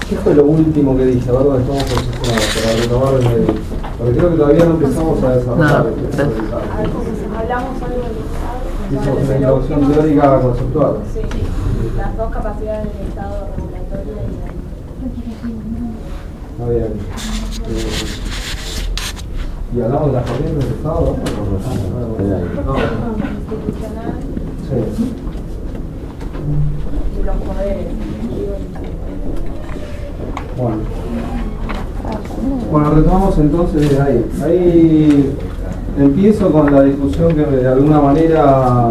¿Qué fue lo último que dije? A ver dónde estamos posicionados para retomar el medio. Porque creo que todavía no empezamos a desarrollar el texto del Estado. Hablamos algo del Estado. Hicimos una introducción teórica conceptual. Sí, las dos capacidades del Estado regulatorio y la... Muy bien. ¿Y hablamos de las corrientes del Estado? No. Institucional. Sí. Y los poderes. Bueno, retomamos entonces desde ahí. Ahí empiezo con la discusión que de alguna manera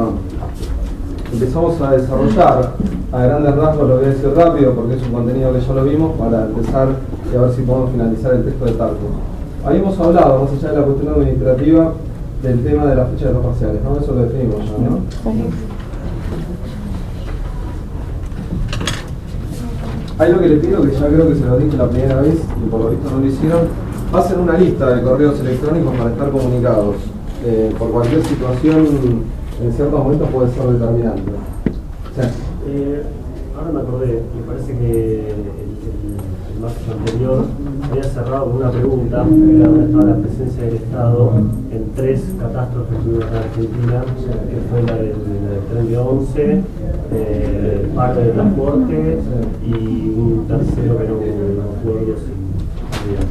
empezamos a desarrollar. A grandes rasgos lo voy a decir rápido porque es un contenido que ya lo vimos para empezar y a ver si podemos finalizar el texto de Tarco. Habíamos hablado, más allá de la cuestión administrativa, del tema de la fecha de los parciales, ¿no? Eso lo definimos ya, ¿no? Hay lo que les pido, que ya creo que se lo dije la primera vez y por lo visto no lo hicieron. Pasen una lista de correos electrónicos para estar comunicados. Por cualquier situación, en ciertos momentos puede ser determinante. Sí. Ahora me acordé, me parece que el martes anterior había cerrado con una pregunta, que era dónde estaba la presencia del Estado en 3 catástrofes que hubo en Argentina, que fue la del tren de Once, el paro de transporte y un tercero que no recuerdo si había.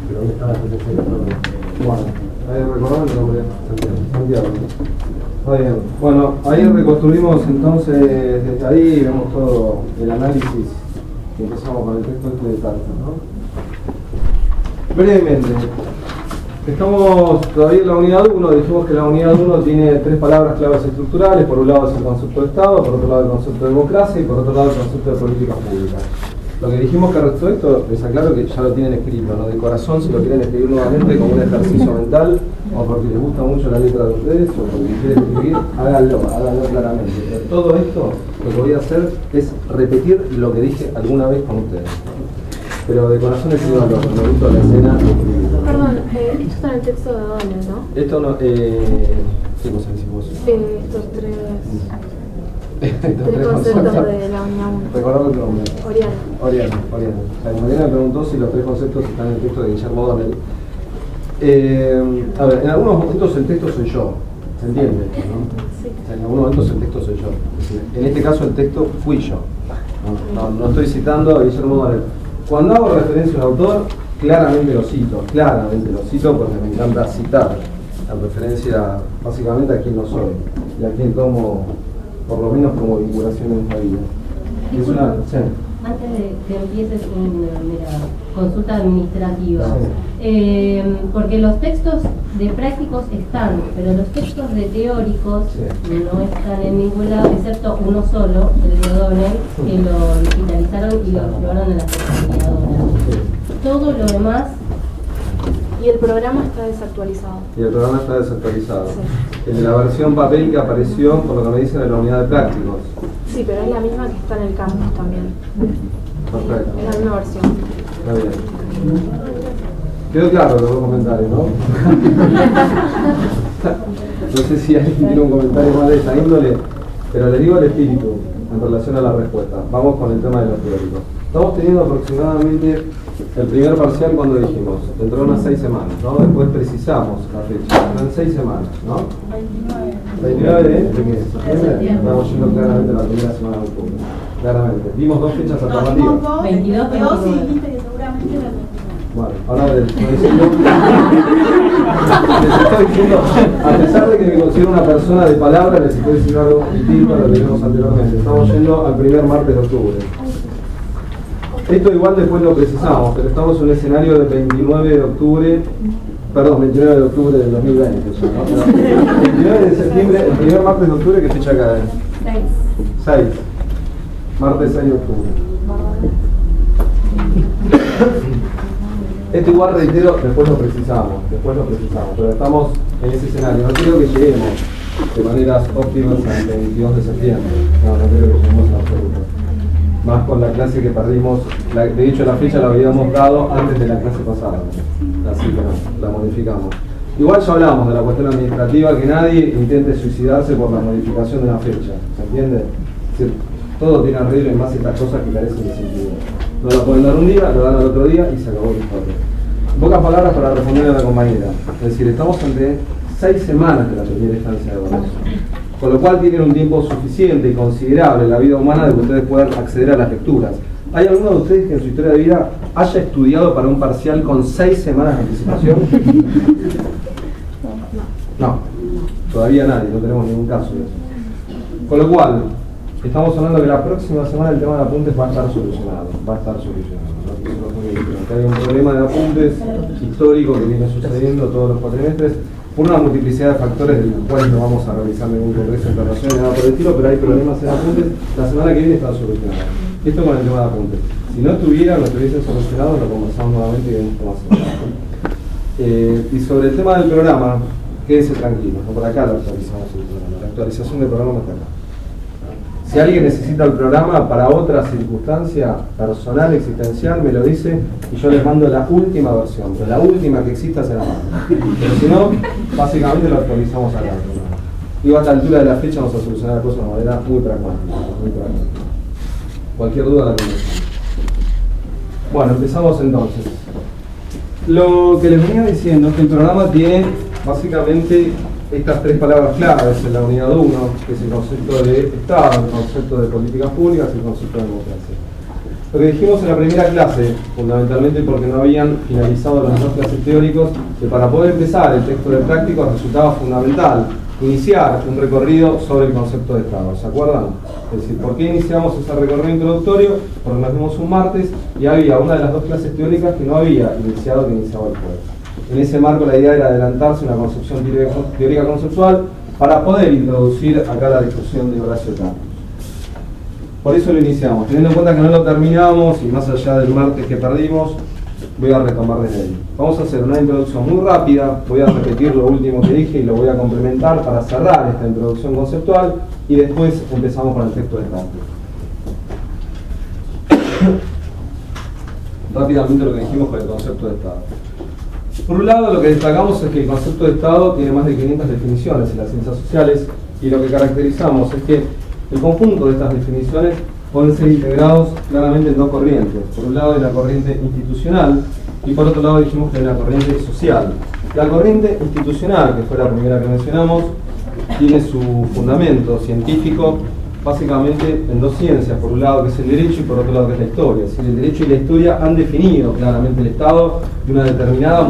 Pero dónde estaba la presencia del Estado. Bueno, ahí recordamos el nombre. Santiago. Está bien. Bueno, ahí reconstruimos entonces, desde ahí vemos todo el análisis y empezamos con el texto de Tarco, ¿no? Brevemente, estamos todavía en la unidad 1, dijimos que la unidad 1 tiene 3 palabras claves estructurales, por un lado es el concepto de Estado, por otro lado el concepto de democracia y por otro lado el concepto de políticas públicas. Lo que dijimos que respecto a esto, les aclaro que ya lo tienen escrito, ¿no? De corazón, si lo quieren escribir nuevamente como un ejercicio mental, o porque les gusta mucho la letra de ustedes, o porque quieren escribir, háganlo claramente. Pero todo esto, lo que voy a hacer es repetir lo que dije alguna vez con ustedes. Pero de corazón escribanlo, en el momento de la escena. Perdón, esto está en el texto de Donel, ¿no? Esto no, ¿qué cosa decimos? Estos tres conceptos de la unidad 1. Recordame tu nombre. Oriana. O sea, Mariana me preguntó si los 3 conceptos están en el texto de Guillermo Donel. A ver, en algunos momentos el texto soy yo, ¿se entiende? ¿No? Sí. O sea, en algunos momentos el texto soy yo. Es decir, en este caso el texto fui yo. No estoy citando a Guillermo Donel. Cuando hago referencia a un autor, claramente lo cito porque me encanta citar, en referencia básicamente a quien no soy y a quien tomo, por lo menos como vinculación en esta vida. Es una, sí. Antes de que empieces una consulta administrativa, porque los textos de prácticos están, pero los textos de teóricos no están en ningún lado, excepto uno solo, el de Donel, que lo digitalizaron y lo llevaron a la certificadora. Todo lo demás... Y el programa está desactualizado. Sí. El de la versión papel que apareció, por lo que me dicen, en la unidad de prácticos. Sí, pero es la misma que está en el campus también. Perfecto. Es la misma versión. Está bien. Quedó claro los 2 comentarios, ¿no? No sé si alguien tiene un comentario más de esta índole, pero les digo el espíritu en relación a la respuesta. Vamos con el tema de los teóricos. Estamos teniendo aproximadamente el primer parcial cuando dijimos, dentro de unas 6 semanas, ¿no? Después precisamos la fecha, en 6 semanas, ¿no? 29 de septiembre. Estamos yendo claramente a la primera semana de octubre. Claramente. Vimos 2 fechas alternativas. 22 y dijiste que seguramente era 22. Bueno, ahora les estoy diciendo, a pesar de que me considero una persona de palabra, les estoy diciendo algo distinto a lo que vimos anteriormente. Estamos yendo al primer martes de octubre. Esto igual después lo precisamos, pero estamos en un escenario de 29 de octubre del 2020, ya, ¿no? Pero 29 de septiembre, el primer martes de octubre, ¿qué fecha cae? 6. Martes 6 de octubre. Esto igual, reitero, después lo precisamos, pero estamos en ese escenario. No quiero que lleguemos de maneras óptimas al 22 de septiembre, no creo que lleguemos en absoluto. Más con la clase que perdimos, de hecho la fecha la habíamos dado antes de la clase pasada, así que no, la modificamos. Igual ya hablamos de la cuestión administrativa, que nadie intente suicidarse por la modificación de una fecha, ¿se entiende? Es decir, todo tiene arreglo y más estas cosas que carecen de sentido. No lo pueden dar un día, lo dan al otro día y se acabó la historia. En pocas palabras para responder a la compañera. Es decir, estamos ante 6 semanas de la primera instancia de evaluación. Con lo cual tienen un tiempo suficiente y considerable en la vida humana de que ustedes puedan acceder a las lecturas. ¿Hay alguno de ustedes que en su historia de vida haya estudiado para un parcial con 6 semanas de anticipación? No, todavía nadie, no tenemos ningún caso de eso. Con lo cual, estamos hablando que la próxima semana el tema de apuntes va a estar solucionado. ¿No? Hay un problema de apuntes histórico que viene sucediendo todos los cuatrimestres por una multiplicidad de factores de los cuales no vamos a realizar ningún congreso internacional ni nada por el estilo, pero hay problemas en apuntes. La semana que viene está solucionado. Esto con el tema de apuntes. Si no estuviesen solucionados, lo conversamos nuevamente y vemos cómo hacemos. Y sobre el tema del programa, quédense tranquilos, ¿no? Por acá lo actualizamos el programa. La actualización del programa está acá. Si alguien necesita el programa para otra circunstancia personal, existencial, me lo dice y yo les mando la última versión, pero la última que exista se la mando. Pero si no, básicamente lo actualizamos acá. Y a esta altura de la fecha vamos a solucionar la cosa de una manera muy pragmática. Cualquier duda la conversamos. Bueno, empezamos entonces. Lo que les venía diciendo es que el programa tiene básicamente estas 3 palabras claves en la unidad 1, que es el concepto de Estado, el concepto de políticas públicas y el concepto de democracia. Lo que dijimos en la primera clase, fundamentalmente porque no habían finalizado las 2 clases teóricos, que para poder empezar el texto de prácticos resultaba fundamental iniciar un recorrido sobre el concepto de Estado. ¿Se acuerdan? Es decir, ¿por qué iniciamos ese recorrido introductorio? Porque nos vimos un martes y había una de las 2 clases teóricas que no había iniciado, que iniciaba el jueves. En ese marco la idea era adelantarse una concepción teórica conceptual para poder introducir acá la discusión de Horacio Campos. Por eso lo iniciamos. Teniendo en cuenta que no lo terminamos y más allá del martes que perdimos, voy a retomar desde ahí. Vamos a hacer una introducción muy rápida, voy a repetir lo último que dije y lo voy a complementar para cerrar esta introducción conceptual y después empezamos con el texto de Campos. Rápidamente lo que dijimos con el concepto de Estado. Por un lado, lo que destacamos es que el concepto de Estado tiene más de 500 definiciones en las ciencias sociales y lo que caracterizamos es que el conjunto de estas definiciones pueden ser integrados claramente en 2 corrientes. Por un lado hay la corriente institucional y por otro lado dijimos que hay una corriente social. La corriente institucional, que fue la primera que mencionamos, tiene su fundamento científico básicamente en 2 ciencias, por un lado que es el derecho y por otro lado que es la historia. Es decir, el derecho y la historia han definido claramente el Estado de una determinada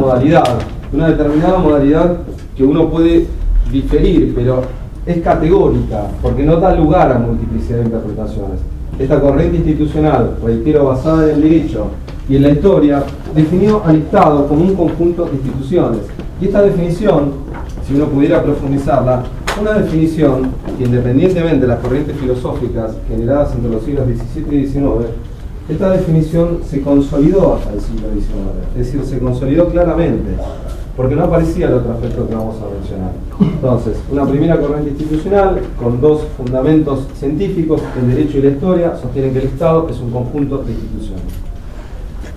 modalidad que uno puede diferir, pero es categórica, porque no da lugar a multiplicidad de interpretaciones. Esta corriente institucional, reitero, basada en el derecho y en la historia, definió al Estado como un conjunto de instituciones. Y esta definición, si uno pudiera profundizarla, una definición que independientemente de las corrientes filosóficas generadas entre los siglos XVII y XIX, esta definición se consolidó hasta el siglo XIX, es decir, se consolidó claramente, porque no aparecía el otro aspecto que vamos a mencionar. Entonces, una primera corriente institucional con 2 fundamentos científicos, el derecho y la historia, sostienen que el Estado es un conjunto de instituciones.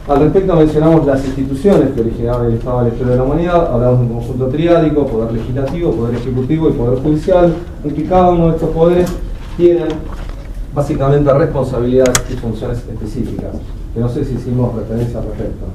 Al respecto mencionamos las instituciones que originaron el Estado de la historia de la humanidad, hablamos de un conjunto triádico, poder legislativo, poder ejecutivo y poder judicial, en que cada uno de estos poderes tienen básicamente responsabilidades y funciones específicas, que no sé si hicimos referencia al respecto.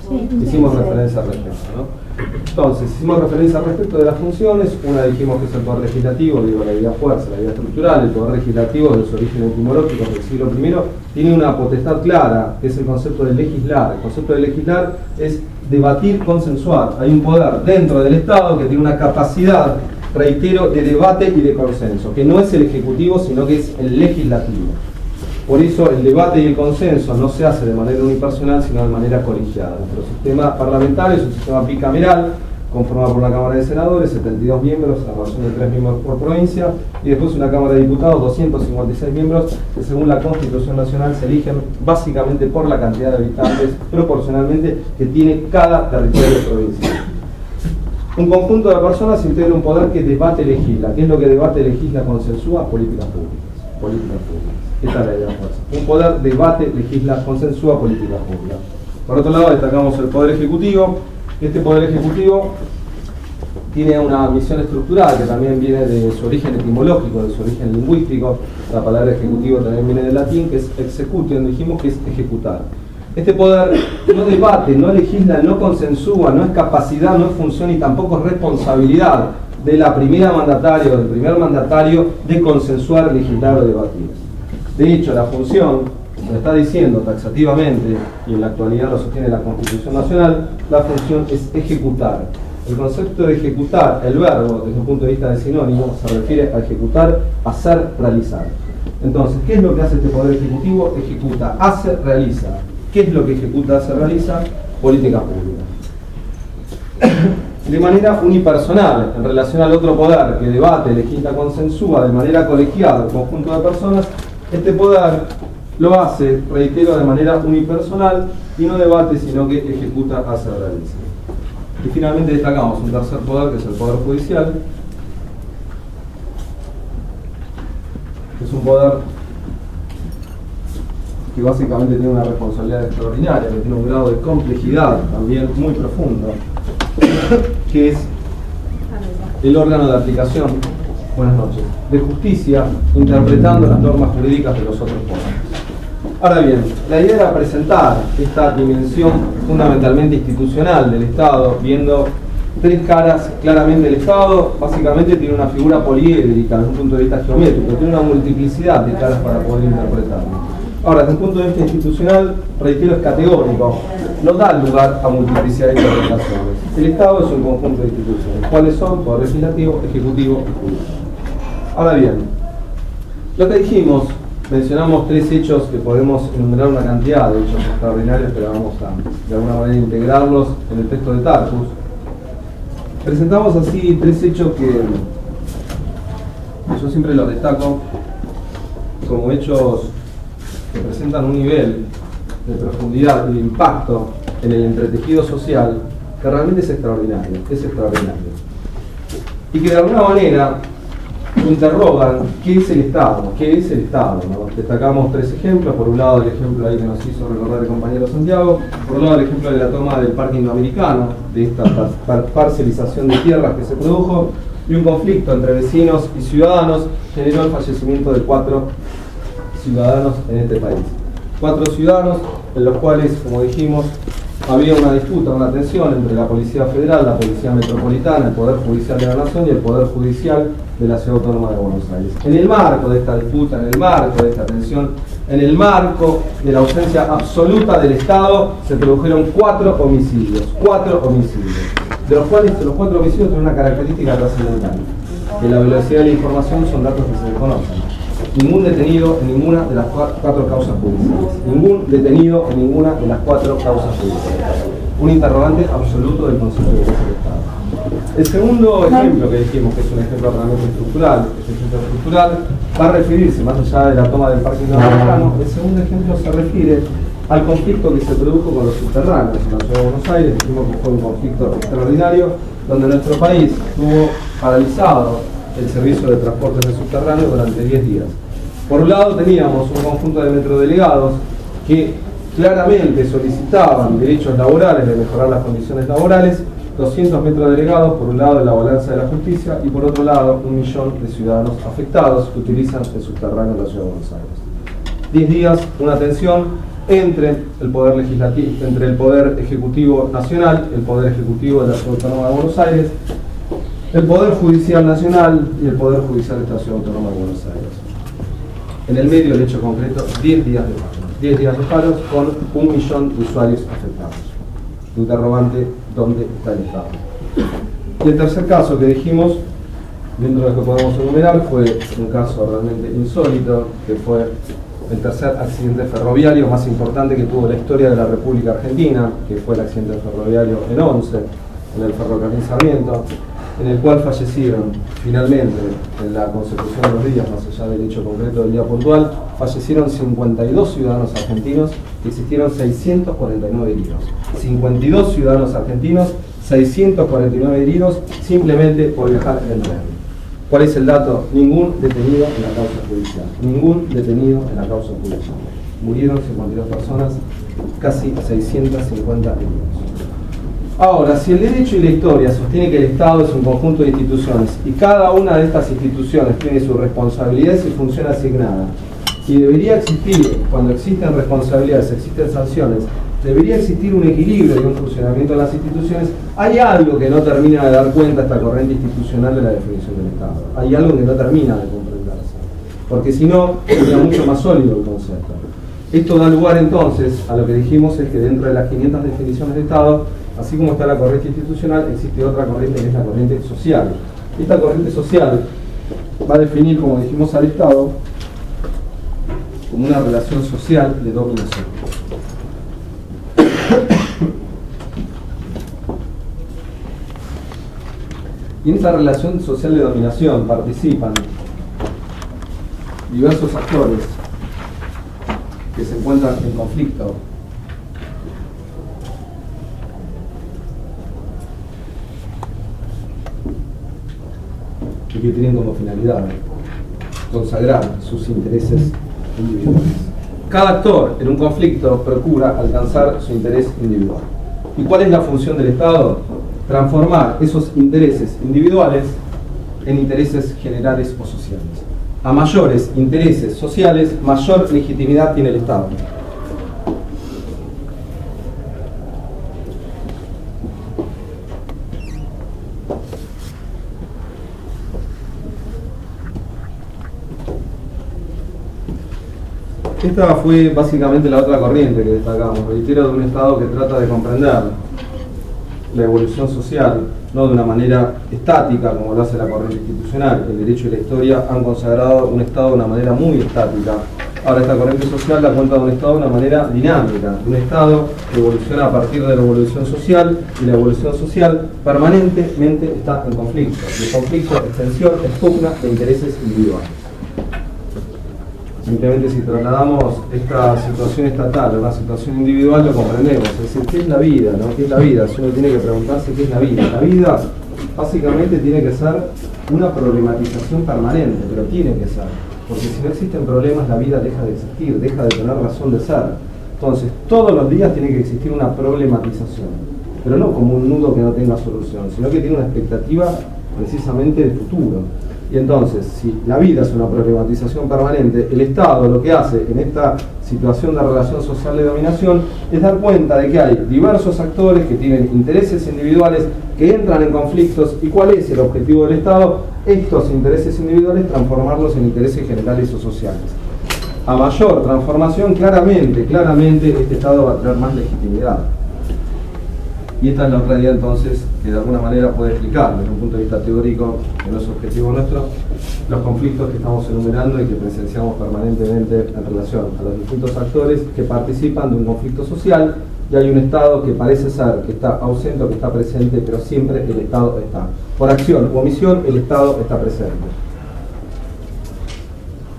Sí, hicimos referencia al respecto, ¿no? Entonces, hicimos referencia al respecto de las funciones. Una dijimos que es el poder legislativo, digo, la idea fuerza, la idea estructural. El poder legislativo, de su origen etimológico del siglo I, tiene una potestad clara, que es el concepto de legislar. El concepto de legislar es debatir, consensuar. Hay un poder dentro del Estado que tiene una capacidad, reitero, de debate y de consenso, que no es el ejecutivo, sino que es el legislativo. Por eso el debate y el consenso no se hace de manera unipersonal, sino de manera colegiada. Nuestro sistema parlamentario es un sistema bicameral, conformado por una Cámara de Senadores, 72 miembros, a razón de 3 miembros por provincia, y después una Cámara de Diputados, 256 miembros, que según la Constitución Nacional se eligen básicamente por la cantidad de habitantes, proporcionalmente, que tiene cada territorio de provincia. Un conjunto de personas integra un poder que debate, legisla. ¿Qué es lo que debate, legisla, consensúa? Políticas públicas. Políticas públicas. Esta es la idea de fuerza. Un poder debate, legisla, consensúa políticas públicas. Por otro lado, destacamos el Poder Ejecutivo. Este Poder Ejecutivo tiene una misión estructural que también viene de su origen etimológico, de su origen lingüístico. La palabra ejecutivo también viene del latín, que es executio, donde dijimos que es ejecutar. Este poder no debate, no legisla, no consensúa, no es capacidad, no es función y tampoco es responsabilidad de la primera mandataria o del primer mandatario de consensuar, legislar o debatir. De hecho, la función, lo está diciendo taxativamente, y en la actualidad lo sostiene la Constitución Nacional, la función es ejecutar. El concepto de ejecutar, el verbo, desde un punto de vista de sinónimo, se refiere a ejecutar, hacer, realizar. Entonces, ¿qué es lo que hace este Poder Ejecutivo? Ejecuta, hace, realiza. ¿Qué es lo que ejecuta, hace, realiza? Políticas públicas. De manera unipersonal, en relación al otro poder que debate, legisla, consensúa de manera colegiada al conjunto de personas, este poder lo hace, reitero, de manera unipersonal y no debate, sino que ejecuta, hace, realiza. Y finalmente destacamos un tercer poder, que es el Poder Judicial, que es un poder que básicamente tiene una responsabilidad extraordinaria, que tiene un grado de complejidad también muy profundo, que es el órgano de aplicación, buenas noches, de justicia, interpretando las normas jurídicas de los otros poderes. Ahora bien, la idea era presentar esta dimensión fundamentalmente institucional del Estado, viendo tres caras claramente. El Estado básicamente tiene una figura poliédrica desde un punto de vista geométrico, tiene una multiplicidad de caras para poder interpretarlo. Ahora, desde un punto de vista institucional, reitero, es categórico, no da lugar a multiplicidad de interpretaciones. El Estado es un conjunto de instituciones. ¿Cuáles son? Poder legislativo, ejecutivo y judicial. Ahora bien, lo que dijimos, mencionamos tres hechos que podemos enumerar una cantidad de hechos extraordinarios, pero vamos a de alguna manera integrarlos en el texto de Tarkus. Presentamos así tres hechos que yo siempre los destaco como hechos que presentan un nivel de profundidad y de impacto en el entretejido social que realmente es extraordinario, y que de alguna manera interrogan qué es el Estado, ¿no? Destacamos tres ejemplos. Por un lado, el ejemplo ahí que nos hizo recordar el compañero Santiago, por un lado el ejemplo de la toma del Parque Indoamericano, de esta parcelización de tierras que se produjo, y un conflicto entre vecinos y ciudadanos generó el fallecimiento de 4 ciudadanos en este país. 4 ciudadanos en los cuales, como dijimos, había una disputa, una tensión entre la Policía Federal, la Policía Metropolitana, el Poder Judicial de la Nación y el Poder Judicial de la Ciudad Autónoma de Buenos Aires. En el marco de esta disputa, en el marco de esta tensión, en el marco de la ausencia absoluta del Estado, se produjeron 4 homicidios. 4 homicidios. De los cuales los 4 homicidios tienen una característica trascendental, que la velocidad de la información son datos que se desconocen. Ningún detenido en ninguna de las 4 causas judiciales. Ningún detenido en ninguna de las 4 causas judiciales. Un interrogante absoluto del concepto de juez del Estado. El segundo ejemplo que dijimos, que es un ejemplo realmente estructural, va a referirse, más allá de la toma del Parque Indoamericano, el segundo ejemplo se refiere al conflicto que se produjo con los subterráneos en la Ciudad de Buenos Aires. Dijimos que fue un conflicto extraordinario, donde nuestro país estuvo paralizado el servicio de transportes de subterráneos durante 10 días. Por un lado teníamos un conjunto de metrodelegados que claramente solicitaban derechos laborales, de mejorar las condiciones laborales, 200 metrodelegados, por un lado de la balanza de la justicia, y por otro lado 1 millón de ciudadanos afectados que utilizan el subterráneo de la Ciudad de Buenos Aires. 10 días, una tensión entre el Poder Legislativo, entre el Poder Ejecutivo Nacional, el Poder Ejecutivo de la Ciudad Autónoma de Buenos Aires, el Poder Judicial Nacional y el Poder Judicial de la Ciudad Autónoma de Buenos Aires. En el medio, el hecho concreto, 10 días de paro. 10 días de paros con 1 millón de usuarios afectados. Interrogante, ¿dónde está el Estado? Y el tercer caso que dijimos, dentro de lo que podemos enumerar, fue un caso realmente insólito, que fue el tercer accidente ferroviario más importante que tuvo la historia de la República Argentina, que fue el accidente ferroviario en Once, en el ferrocarril Sarmiento, en el cual fallecieron finalmente, en la consecución de los días, más allá del hecho concreto del día puntual, fallecieron 52 ciudadanos argentinos y existieron 649 heridos. 52 ciudadanos argentinos, 649 heridos, simplemente por viajar en tren. ¿Cuál es el dato? Ningún detenido en la causa judicial. Ningún detenido en la causa judicial. Murieron 52 personas, casi 650 heridos. Ahora, si el derecho y la historia sostiene que el Estado es un conjunto de instituciones y cada una de estas instituciones tiene su responsabilidad y su función asignada, y debería existir, cuando existen responsabilidades, existen sanciones, debería existir un equilibrio y un funcionamiento de las instituciones, hay algo que no termina de dar cuenta esta corriente institucional de la definición del Estado. Hay algo que no termina de comprenderse. Porque si no, sería mucho más sólido el concepto. Esto da lugar entonces a lo que dijimos, es que dentro de las 500 definiciones de Estado, así como está la corriente institucional, existe otra corriente que es la corriente social. Esta corriente social va a definir, como dijimos, al Estado como una relación social de dominación. Y en esta relación social de dominación participan diversos actores que se encuentran en conflicto y que tienen como finalidad consagrar sus intereses individuales. Cada actor en un conflicto procura alcanzar su interés individual. ¿Y cuál es la función del Estado? Transformar esos intereses individuales en intereses generales o sociales. A mayores intereses sociales, mayor legitimidad tiene el Estado. Esta fue básicamente la otra corriente que destacamos, reitero, de un Estado que trata de comprender la evolución social, no de una manera estática como lo hace la corriente institucional. El derecho y la historia han consagrado un Estado de una manera muy estática. Ahora esta corriente social da cuenta de un Estado de una manera dinámica, de un Estado que evoluciona a partir de la evolución social, y la evolución social permanentemente está en conflicto. El conflicto, extensión, es pugna de intereses individuales. Simplemente si trasladamos esta situación estatal a una situación individual lo comprendemos. Es decir, ¿qué es la vida? ¿No? ¿Qué es la vida? Si uno tiene que preguntarse qué es la vida. La vida básicamente tiene que ser una problematización permanente, pero tiene que ser. Porque si no existen problemas, la vida deja de existir, deja de tener razón de ser. Entonces, todos los días tiene que existir una problematización, pero no como un nudo que no tenga solución, sino que tiene una expectativa precisamente de futuro. Y entonces, si la vida es una problematización permanente, el Estado lo que hace en esta situación de relación social de dominación es dar cuenta de que hay diversos actores que tienen intereses individuales que entran en conflictos. ¿Y cuál es el objetivo del Estado? Estos intereses individuales transformarlos en intereses generales o sociales. A mayor transformación, claramente este Estado va a tener más legitimidad. Y esta es la otra idea entonces que de alguna manera puede explicar desde un punto de vista teórico, que no es objetivo nuestro, los conflictos que estamos enumerando y que presenciamos permanentemente en relación a los distintos actores que participan de un conflicto social, y hay un Estado que parece ser que está ausente o que está presente, pero siempre el Estado está. Por acción u omisión, el Estado está presente.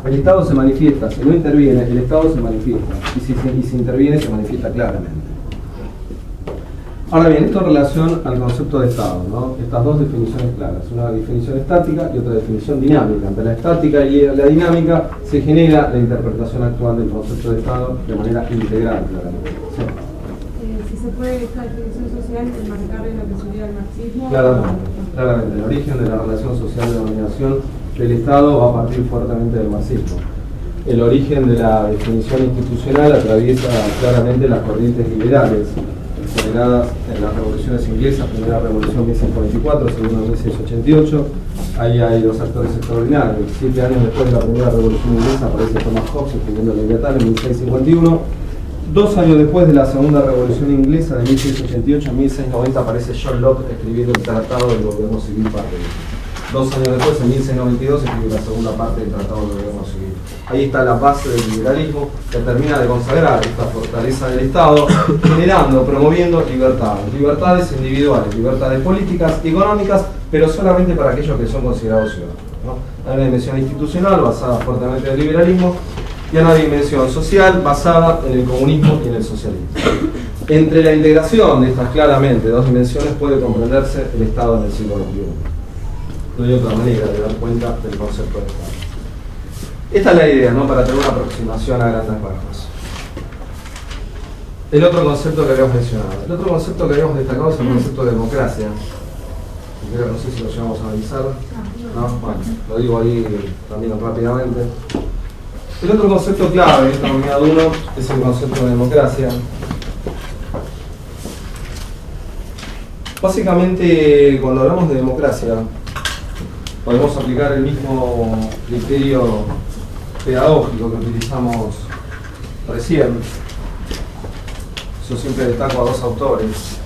El Estado se manifiesta, si no interviene, el Estado se manifiesta, y si interviene, se manifiesta claramente. Ahora bien, esto en relación al concepto de Estado, ¿no? Estas dos definiciones claras, una definición estática y otra definición dinámica. Entre la estática y la dinámica se genera la interpretación actual del concepto de Estado de manera integral, claramente. ¿Sí? Si se puede esta definición social enmarcar en lo que sería el marxismo. Claramente. El origen de la relación social de dominación del Estado va a partir fuertemente del marxismo. El origen de la definición institucional atraviesa claramente las corrientes liberales generadas en las revoluciones inglesas, primera revolución 1644, segunda 1688. Ahí hay dos actores extraordinarios. 7 años después de la primera revolución inglesa aparece Thomas Hobbes escribiendo Leviatán en 1651. 2 años después de la segunda revolución inglesa de 1688, en 1690 aparece John Locke escribiendo el Tratado del Gobierno Civil parte 2 años después, en 1692, escribe la segunda parte del Tratado del Gobierno Civil. Ahí está la base del liberalismo que termina de consagrar esta fortaleza del Estado, generando, promoviendo libertades individuales, libertades políticas, económicas, pero solamente para aquellos que son considerados ciudadanos, ¿no? Hay una dimensión institucional basada fuertemente en el liberalismo y hay una dimensión social basada en el comunismo y en el socialismo. Entre la integración de estas claramente dos dimensiones puede comprenderse el Estado en el siglo XXI. No hay otra manera de dar cuenta del concepto de Estado. Esta es la idea, ¿no? Para tener una aproximación a grandes rasgos. El otro concepto que habíamos mencionado. El otro concepto que habíamos destacado es el concepto de democracia. No sé si lo llevamos a analizar. ¿No? Bueno, lo digo ahí también rápidamente. El otro concepto clave de esta unidad 1 es el concepto de democracia. Básicamente, cuando hablamos de democracia, podemos aplicar el mismo criterio pedagógico que utilizamos recién. Yo siempre destaco a dos autores.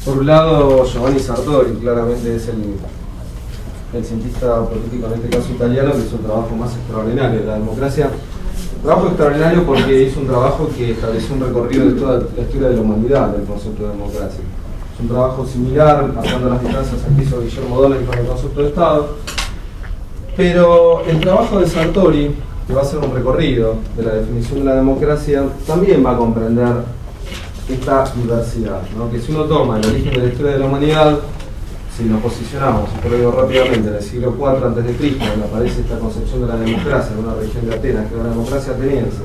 Por un lado, Giovanni Sartori, claramente es el cientista político, en este caso italiano, que hizo un trabajo más extraordinario de la democracia. Trabajo extraordinario porque hizo un trabajo que estableció un recorrido de toda la historia de la humanidad del concepto de democracia. Es un trabajo similar, pasando las distancias al que hizo Guillermo Donel con el concepto de Estado. Pero el trabajo de Sartori, que va a ser un recorrido de la definición de la democracia, también va a comprender esta diversidad, ¿no? Que si uno toma el origen de la historia de la humanidad, si nos posicionamos, y lo digo rápidamente, en el siglo IV a.C., donde aparece esta concepción de la democracia en una región de Atenas, que era la democracia ateniense,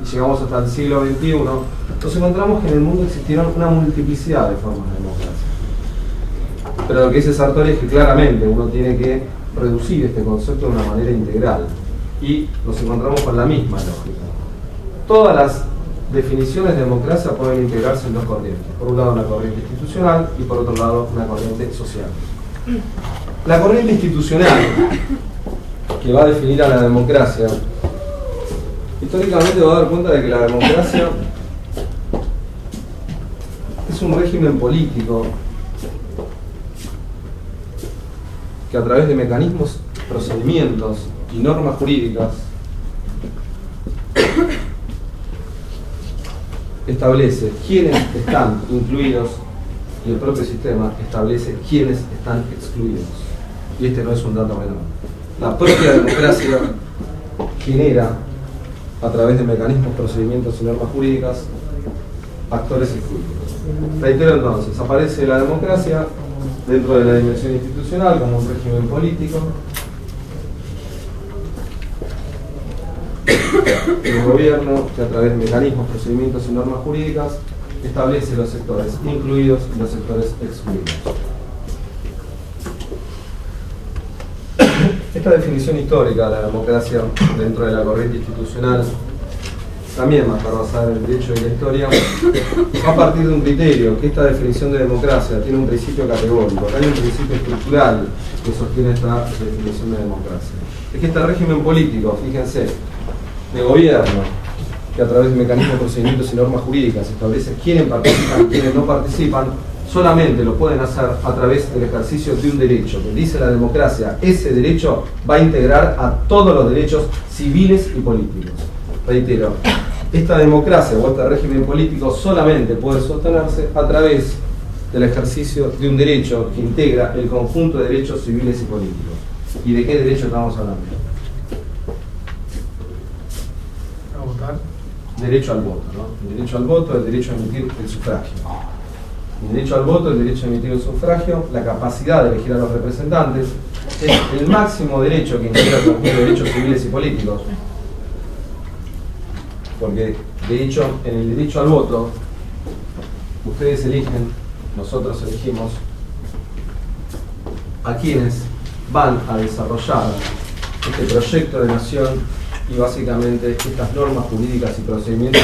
y llegamos hasta el siglo XXI, nos encontramos que en el mundo existieron una multiplicidad de formas de democracia. Pero lo que dice Sartori es que claramente uno tiene que reducir este concepto de una manera integral, y nos encontramos con la misma lógica. Todas las definiciones de democracia pueden integrarse en dos corrientes. Por un lado una corriente institucional y por otro lado una corriente social. La corriente institucional, que va a definir a la democracia, históricamente va a dar cuenta de que la democracia es un régimen político que a través de mecanismos, procedimientos y normas jurídicas establece quiénes están incluidos y el propio sistema establece quiénes están excluidos. Y este no es un dato menor. La propia democracia genera, a través de mecanismos, procedimientos y normas jurídicas, actores excluidos. Reitero entonces, aparece la democracia dentro de la dimensión institucional como un régimen político, el gobierno que a través de mecanismos, procedimientos y normas jurídicas establece los sectores incluidos y los sectores excluidos. Esta definición histórica de la democracia dentro de la corriente institucional también va a estar basada en el derecho y la historia, va a partir de un criterio, que esta definición de democracia tiene un principio categórico, hay un principio estructural que sostiene esta definición de democracia. Es que este régimen político, fíjense, de gobierno, que a través de mecanismos, procedimientos y normas jurídicas establece quiénes participan y quiénes no participan, solamente lo pueden hacer a través del ejercicio de un derecho, que dice la democracia, ese derecho va a integrar a todos los derechos civiles y políticos. Reitero, esta democracia o este régimen político solamente puede sostenerse a través del ejercicio de un derecho que integra el conjunto de derechos civiles y políticos. ¿Y de qué derecho estamos hablando? Derecho al voto, ¿no? El derecho al voto, el derecho a emitir el sufragio. El derecho al voto, el derecho a emitir el sufragio, la capacidad de elegir a los representantes, es el máximo derecho que integra el conjunto de derechos civiles y políticos. Porque, de hecho, en el derecho al voto, ustedes eligen, nosotros elegimos a quienes van a desarrollar este proyecto de nación y básicamente estas normas jurídicas y procedimientos.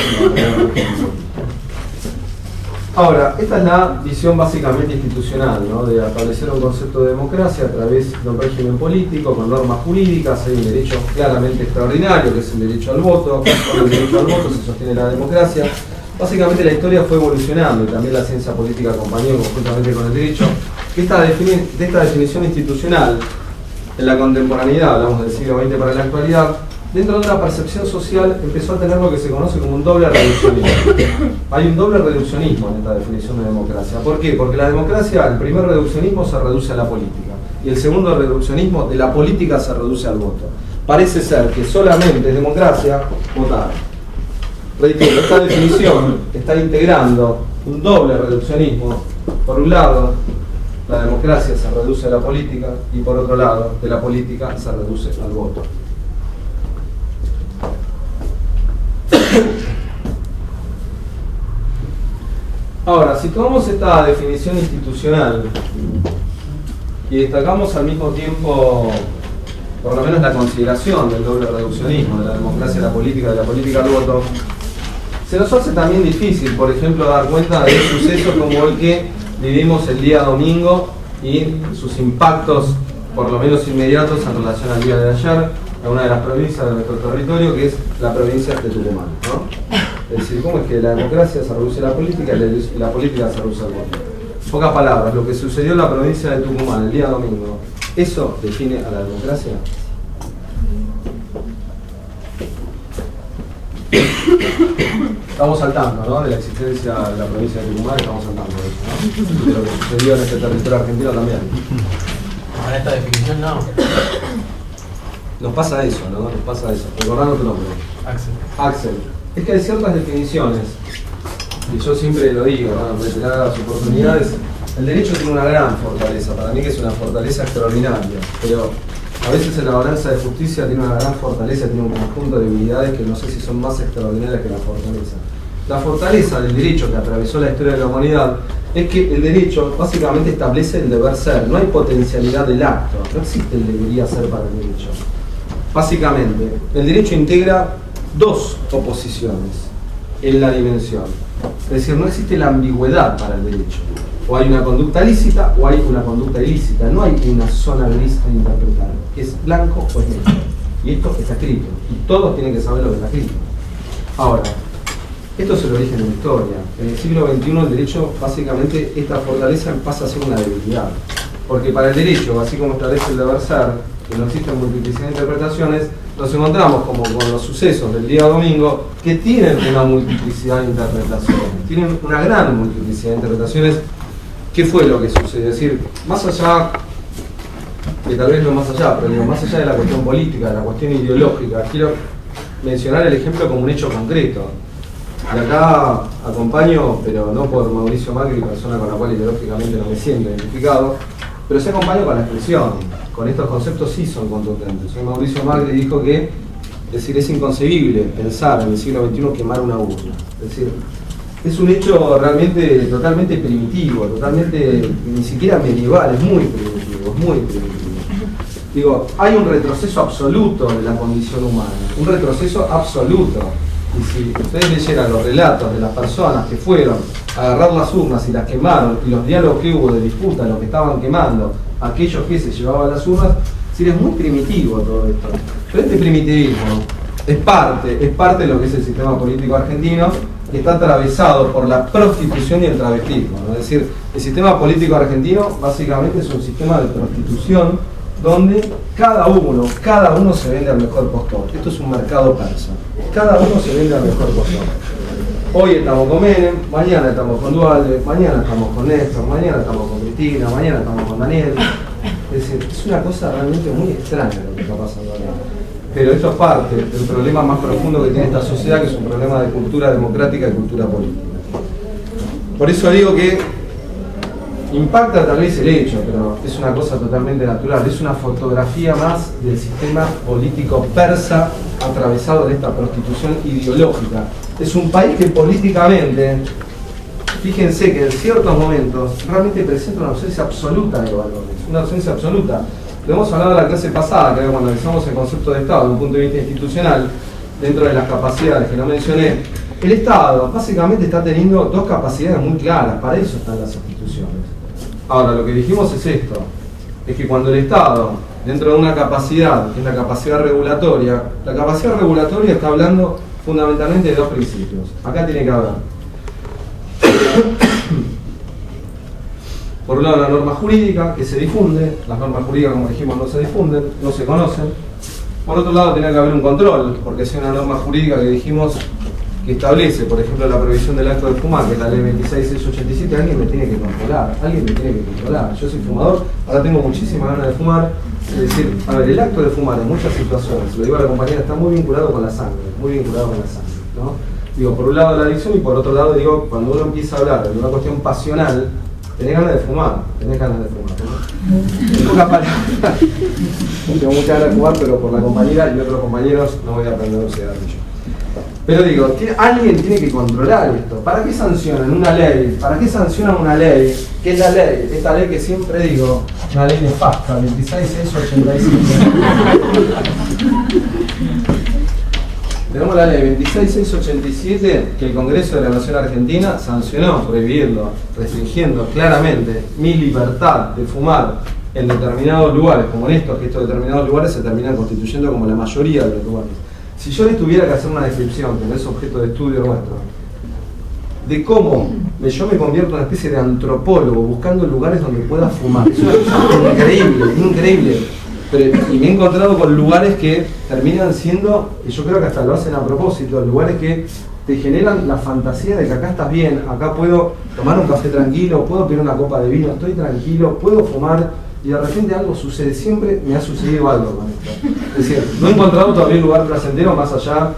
Ahora, esta es la visión básicamente institucional, ¿no? De establecer un concepto de democracia a través de un régimen político con normas jurídicas. Hay un derecho claramente extraordinario que es el derecho al voto. Con el derecho al voto se sostiene la democracia. Básicamente la historia fue evolucionando y también la ciencia política acompañó conjuntamente con el derecho. De esta definición institucional en la contemporaneidad, hablamos del siglo XX para la actualidad, dentro de una percepción social empezó a tener lo que se conoce como un doble reduccionismo. Hay un doble reduccionismo en esta definición de democracia. ¿Por qué? Porque la democracia, el primer reduccionismo se reduce a la política y el segundo reduccionismo de la política se reduce al voto. Parece ser que solamente es democracia votar. Reitero, esta definición está integrando un doble reduccionismo. Por un lado, la democracia se reduce a la política y por otro lado, de la política se reduce al voto. Ahora, si tomamos esta definición institucional y destacamos al mismo tiempo, por lo menos la consideración del doble reduccionismo, de la democracia, de la política al voto, se nos hace también difícil, por ejemplo, dar cuenta de sucesos como el que vivimos el día domingo y sus impactos, por lo menos inmediatos, en relación al día de ayer, a una de las provincias de nuestro territorio, que es la provincia de Tucumán, ¿no? Es decir, cómo es que la democracia se reduce a la política y la política se reduce al voto. En pocas palabras, lo que sucedió en la provincia de Tucumán el día domingo, ¿eso define a la democracia? Estamos al tanto, ¿no?, de la existencia de la provincia de Tucumán, estamos al tanto de eso, ¿no? De lo que sucedió en este territorio argentino también. Con esta definición no. Nos pasa eso, ¿no? Nos pasa eso. Recordando tu nombre. Axel. Es que hay ciertas definiciones, y yo siempre lo digo, ¿no?, reiteradas oportunidades. El derecho tiene una gran fortaleza, para mí que es una fortaleza extraordinaria, pero a veces en la balanza de justicia tiene una gran fortaleza, tiene un conjunto de debilidades que no sé si son más extraordinarias que la fortaleza. La fortaleza del derecho que atravesó la historia de la humanidad es que el derecho básicamente establece el deber ser, no hay potencialidad del acto, no existe el debería ser para el derecho. Básicamente, el derecho integra dos oposiciones en la dimensión, es decir, no existe la ambigüedad para el derecho. O hay una conducta lícita o hay una conducta ilícita. No hay una zona gris a interpretar. Es blanco o es negro. Y esto está escrito. Y todos tienen que saber lo que está escrito. Ahora, esto es el origen de la historia. En el siglo XXI el derecho, básicamente, esta fortaleza pasa a ser una debilidad. Porque para el derecho, así como establece el deber ser, que no existen multiplicidad de interpretaciones, nos encontramos como con los sucesos del día domingo que tienen una multiplicidad de interpretaciones. Tienen una gran multiplicidad de interpretaciones. ¿Qué fue lo que sucedió? Es decir, más allá, que tal vez no más allá, pero digo, más allá de la cuestión política, de la cuestión ideológica, quiero mencionar el ejemplo como un hecho concreto. Y acá acompaño, pero no por Mauricio Macri, persona con la cual ideológicamente no me siento identificado, pero sí acompaño con la expresión. Con estos conceptos sí son contundentes. Hoy Mauricio Macri dijo que, es decir, es inconcebible pensar en el siglo XXI quemar una urna. Es decir, es un hecho realmente totalmente primitivo, totalmente ni siquiera medieval, es muy primitivo, es muy primitivo. Digo, hay un retroceso absoluto de la condición humana, un retroceso absoluto. Y si ustedes leyeran los relatos de las personas que fueron a agarrar las urnas y las quemaron, y los diálogos que hubo de disputa, los que estaban quemando, aquellos que se llevaban las urnas, es muy primitivo todo esto. Pero este primitivismo es parte de lo que es el sistema político argentino, que está atravesado por la prostitución y el travestismo, ¿no? Es decir, el sistema político argentino básicamente es un sistema de prostitución donde cada uno se vende al mejor postor. Esto es un mercado persa. Cada uno se vende al mejor postor. Hoy estamos con Menem, mañana estamos con Dualde, mañana estamos con Néstor, mañana estamos con Cristina, mañana estamos con Daniel. Es decir, es una cosa realmente muy extraña lo que está pasando ahora. Pero esto es parte del problema más profundo que tiene esta sociedad, que es un problema de cultura democrática y cultura política. Por eso digo que impacta tal vez el hecho, pero es una cosa totalmente natural. Es una fotografía más del sistema político persa atravesado de esta prostitución ideológica. Es un país que políticamente, fíjense que en ciertos momentos realmente presenta una ausencia absoluta de valores, una ausencia absoluta. Lo hemos hablado en la clase pasada, que cuando analizamos el concepto de Estado desde un punto de vista institucional, dentro de las capacidades que no mencioné, el Estado básicamente está teniendo dos capacidades muy claras, para eso están las instituciones. Ahora, lo que dijimos es esto, es que cuando el Estado, dentro de una capacidad, que es la capacidad regulatoria está hablando fundamentalmente de dos principios. Acá tiene que haber, por un lado, la norma jurídica que se difunde. Las normas jurídicas, como dijimos, no se difunden, no se conocen. Por otro lado, tiene que haber un control, porque si hay una norma jurídica que dijimos que establece, por ejemplo, la prohibición del acto de fumar, que es la ley 26687, alguien me tiene que controlar, Yo soy fumador, ahora tengo muchísimas ganas de fumar. Es decir, a ver, el acto de fumar en muchas situaciones, lo digo a la compañera, está muy vinculado con la sangre, ¿no? Digo, por un lado la adicción y por otro lado, digo, cuando uno empieza a hablar de una cuestión pasional, tenés ganas de fumar, ¿no? En pocas palabras, tengo muchas ganas de fumar, pero por la compañera y otros compañeros no voy a prender un cigarrillo. Pero digo, alguien tiene que controlar esto. ¿Para qué sancionan una ley? ¿Para qué sancionan una ley? ¿Qué es la ley? Esta ley que siempre digo, una ley nefasta, 26685. Tenemos la ley 26687 que el Congreso de la Nación Argentina sancionó, prohibiendo, restringiendo claramente mi libertad de fumar en determinados lugares, como en estos, que estos determinados lugares se terminan constituyendo como la mayoría de los lugares. Si yo les tuviera que hacer una descripción, que no es objeto de estudio nuestro, de cómo yo me convierto en una especie de antropólogo buscando lugares donde pueda fumar, es una cosa increíble, increíble. Y me he encontrado con lugares que terminan siendo, y yo creo que hasta lo hacen a propósito, lugares que te generan la fantasía de que acá estás bien, acá puedo tomar un café tranquilo, puedo pedir una copa de vino, estoy tranquilo, puedo fumar, y de repente algo sucede. Siempre me ha sucedido algo con esto. Es decir, no he encontrado todavía un lugar placentero más allá.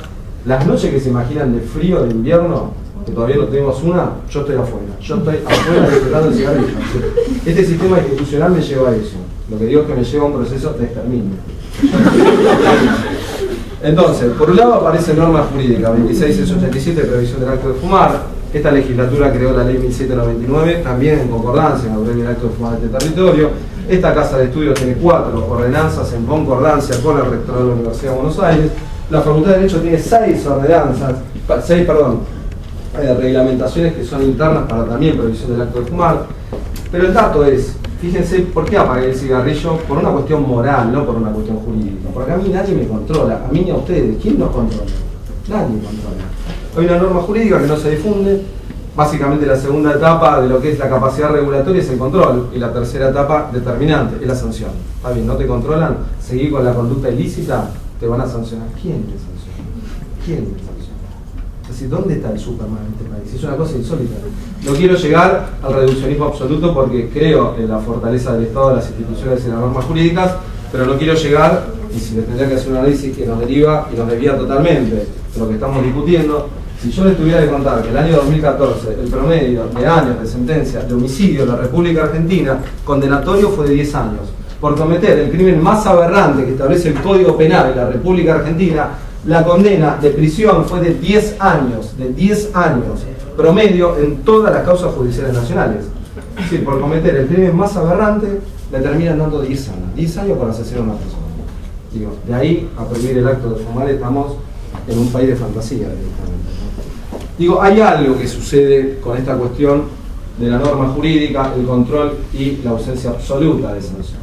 Las noches que se imaginan de frío, de invierno, que todavía no tenemos una, yo estoy afuera. Yo estoy afuera disfrutando el cigarrillo. Este sistema institucional me lleva a eso. Lo que digo es que me lleva a un proceso de exterminio. Entonces, por un lado aparece norma jurídica 26687, previsión del acto de fumar. Esta legislatura creó la ley 1799, también en concordancia con el acto de fumar de este territorio. Esta casa de estudios tiene 4 ordenanzas en concordancia con el rectorado de la Universidad de Buenos Aires. La Facultad de Derecho tiene 6 reglamentaciones que son internas para también previsión del acto de fumar. Pero el dato es, fíjense, ¿por qué apagué el cigarrillo? Por una cuestión moral, no por una cuestión jurídica. Porque a mí nadie me controla, a mí ni a ustedes. ¿Quién nos controla? Nadie controla. Hay una norma jurídica que no se difunde. Básicamente la segunda etapa de lo que es la capacidad regulatoria es el control, y la tercera etapa determinante es la sanción. Está bien, no te controlan, seguí con la conducta ilícita, te van a sancionar. ¿Quién te sanciona? ¿Quién te sanciona? Es decir, ¿dónde está el Superman en este país? Es una cosa insólita. No quiero llegar al reduccionismo absoluto porque creo en la fortaleza del Estado, de las instituciones y de las normas jurídicas, pero no quiero llegar, y si les tendría que hacer un análisis que nos deriva y nos desvía totalmente de lo que estamos discutiendo. Si yo les tuviera que contar que el año 2014 el promedio de años de sentencia de homicidio en la República Argentina condenatorio fue de 10 años, por cometer el crimen más aberrante que establece el Código Penal en la República Argentina, la condena de prisión fue de 10 años, promedio en todas las causas judiciales nacionales. Es decir, por cometer el crimen más aberrante le terminan dando 10 años, 10 años por asesinar a una persona. Digo, de ahí a prohibir el acto de fumar estamos en un país de fantasía directamente. Digo, hay algo que sucede con esta cuestión de la norma jurídica, el control y la ausencia absoluta de sanción.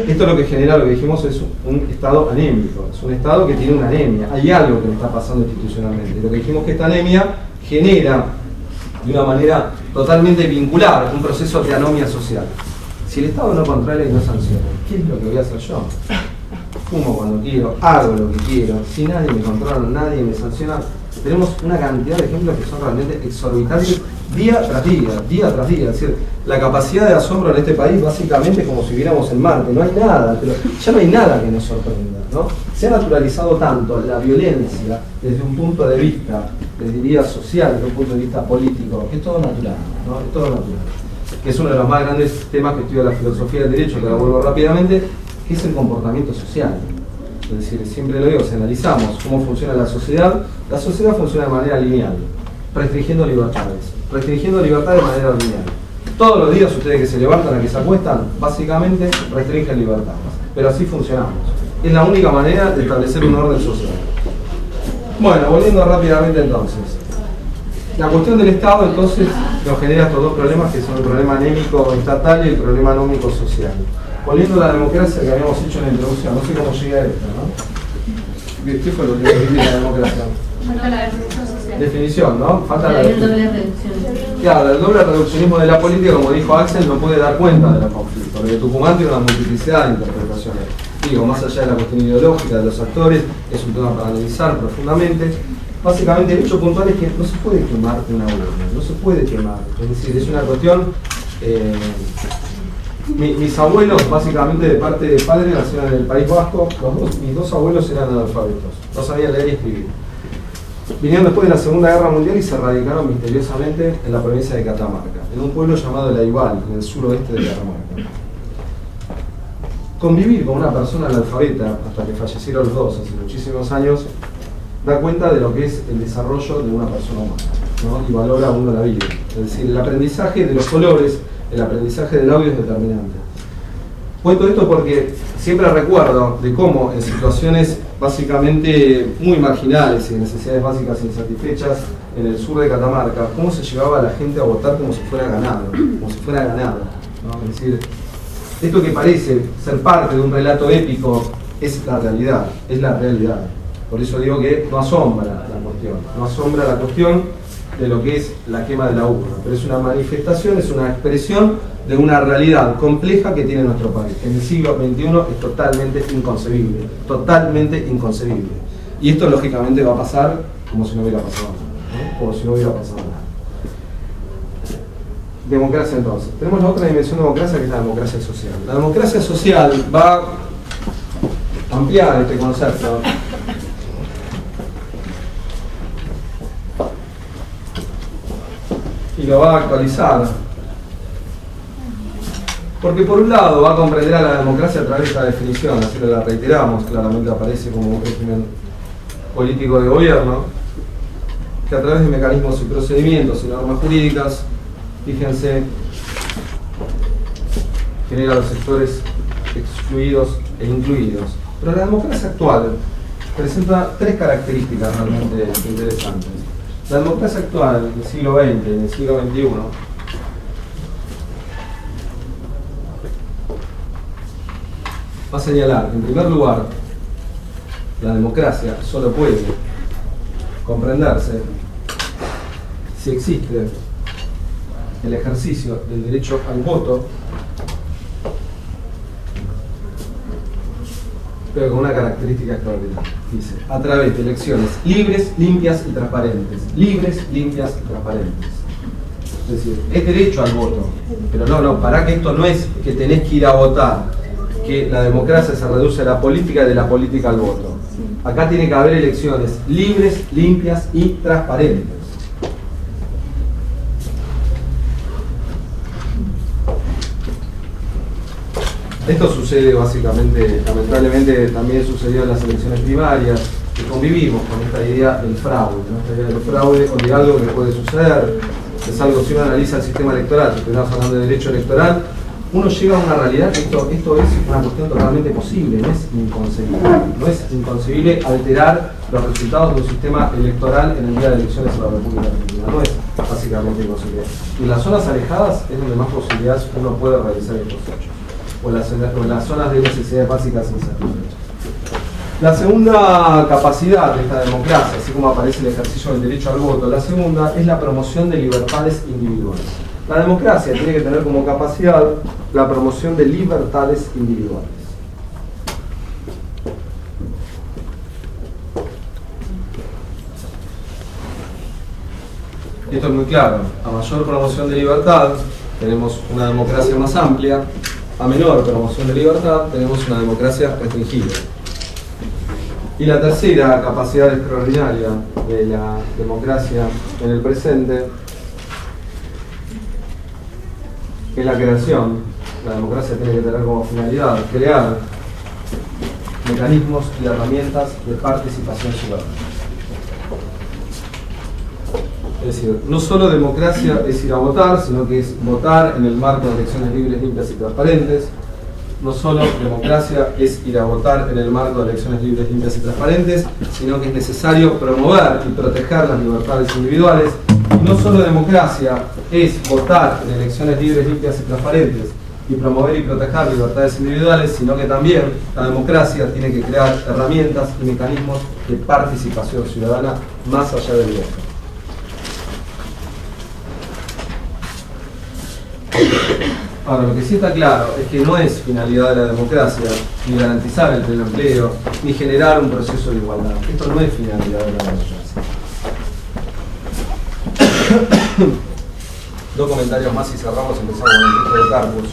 Esto lo que genera, lo que dijimos, es un estado anémico, es un estado que tiene una anemia. Hay algo que le está pasando institucionalmente. Lo que dijimos que esta anemia genera de una manera totalmente vincular un proceso de anomia social. Si el Estado no controla y no sanciona, ¿qué es lo que voy a hacer yo? Fumo cuando quiero, hago lo que quiero, si nadie me controla, nadie me sanciona. Tenemos una cantidad de ejemplos que son realmente exorbitantes día tras día. Es decir, la capacidad de asombro en este país básicamente es como si viviéramos en Marte, no hay nada, pero ya no hay nada que nos sorprenda, ¿no? Se ha naturalizado tanto la violencia desde un punto de vista, les diría social, desde un punto de vista político, que es todo natural, ¿no? Es todo natural. Que es uno de los más grandes temas que estudia la filosofía del derecho, que lo vuelvo rápidamente, que es el comportamiento social. Es decir, siempre lo digo, si analizamos cómo funciona la sociedad funciona de manera lineal, restringiendo libertades de manera lineal. Todos los días ustedes que se levantan a que se acuestan, básicamente restringen libertades, pero así funcionamos. Es la única manera de establecer un orden social. Bueno, volviendo rápidamente entonces. La cuestión del Estado entonces nos genera estos dos problemas, que son el problema anémico estatal y el problema anómico social. Volviendo a la democracia que habíamos hecho en la introducción, no sé cómo llegué a esto, ¿no? ¿Qué fue lo que dije de la democracia? Falta la definición social. Definición, ¿no? Falta la doble reducción. Claro, el doble reduccionismo de la política, como dijo Axel, no puede dar cuenta de los conflictos, porque Tucumán tiene una multiplicidad de interpretaciones. Digo, más allá de la cuestión ideológica de los actores, es un tema para analizar profundamente. Básicamente el hecho puntual es que no se puede quemar una urna, no se puede quemar. Es decir, es una cuestión... mis abuelos, básicamente de parte de padre, nacieron en el País Vasco. Mis dos abuelos eran analfabetos, no sabían leer y escribir. Vinieron después de la Segunda Guerra Mundial y se radicaron misteriosamente en la provincia de Catamarca, en un pueblo llamado La Igual, en el suroeste de Catamarca. Convivir con una persona analfabeta, hasta que fallecieron los dos hace muchísimos años, da cuenta de lo que es el desarrollo de una persona humana, ¿no? Y valora uno la vida. Es decir, el aprendizaje de los colores, el aprendizaje del audio es determinante. Cuento esto porque siempre recuerdo de cómo en situaciones básicamente muy marginales y necesidades básicas insatisfechas en el sur de Catamarca, cómo se llevaba a la gente a votar como si fuera ganado, ¿no? Es decir, esto que parece ser parte de un relato épico es la realidad, Por eso digo que no asombra la cuestión de lo que es la quema de la urna, pero es una manifestación, es una expresión de una realidad compleja que tiene nuestro país, que en el siglo XXI es totalmente inconcebible. Y esto lógicamente va a pasar como si no hubiera pasado nada, Democracia entonces. Tenemos la otra dimensión de democracia, que es la democracia social. La democracia social va a ampliar este concepto y lo va a actualizar, porque por un lado va a comprender a la democracia a través de esta definición, así que la reiteramos, claramente aparece como un régimen político de gobierno, que a través de mecanismos y procedimientos y normas jurídicas, fíjense, genera a los sectores excluidos e incluidos. Pero la democracia actual presenta tres características realmente interesantes. La democracia actual del siglo XX, en el siglo XXI, va a señalar, en primer lugar, la democracia solo puede comprenderse si existe el ejercicio del derecho al voto, pero con una característica extraordinaria. Dice, a través de elecciones libres, limpias y transparentes. Es decir, es derecho al voto, pero no, para que esto no es que tenés que ir a votar, que la democracia se reduce a la política y de la política al voto. Acá tiene que haber elecciones libres, limpias y transparentes. Esto sucede básicamente, lamentablemente también sucedió en las elecciones primarias, que convivimos con esta idea del fraude, ¿no? Esta idea del fraude o de algo que puede suceder, es algo, si uno analiza el sistema electoral, si estamos hablando de derecho electoral, uno llega a una realidad que esto es una cuestión totalmente posible, no es inconcebible alterar los resultados de un sistema electoral en el día de elecciones en la República Argentina, no es básicamente imposible. Y en las zonas alejadas es donde más posibilidades uno puede realizar estos hechos, o en las zonas de necesidades básicas insatisfechas. La segunda capacidad de esta democracia, así como aparece el ejercicio del derecho al voto, la segunda es la promoción de libertades individuales. La democracia tiene que tener como capacidad la promoción de libertades individuales. Esto es muy claro. A mayor promoción de libertad, tenemos una democracia más amplia. A menor promoción de libertad, tenemos una democracia restringida. Y la tercera capacidad extraordinaria de la democracia en el presente es la creación. La democracia tiene que tener como finalidad crear mecanismos y herramientas de participación ciudadana. Es decir, no solo democracia es ir a votar, sino que es votar en el marco de elecciones libres, limpias y transparentes. No solo democracia es ir a votar en el marco de elecciones libres, limpias y transparentes, sino que es necesario promover y proteger las libertades individuales. Y no solo democracia es votar en elecciones libres, limpias y transparentes y promover y proteger libertades individuales, sino que también la democracia tiene que crear herramientas y mecanismos de participación ciudadana más allá del voto. Ahora, lo que sí está claro es que no es finalidad de la democracia ni garantizar el pleno empleo, ni generar un proceso de igualdad. Esto no es finalidad de la democracia. Dos comentarios más y cerramos, empezamos con el texto de Carpus.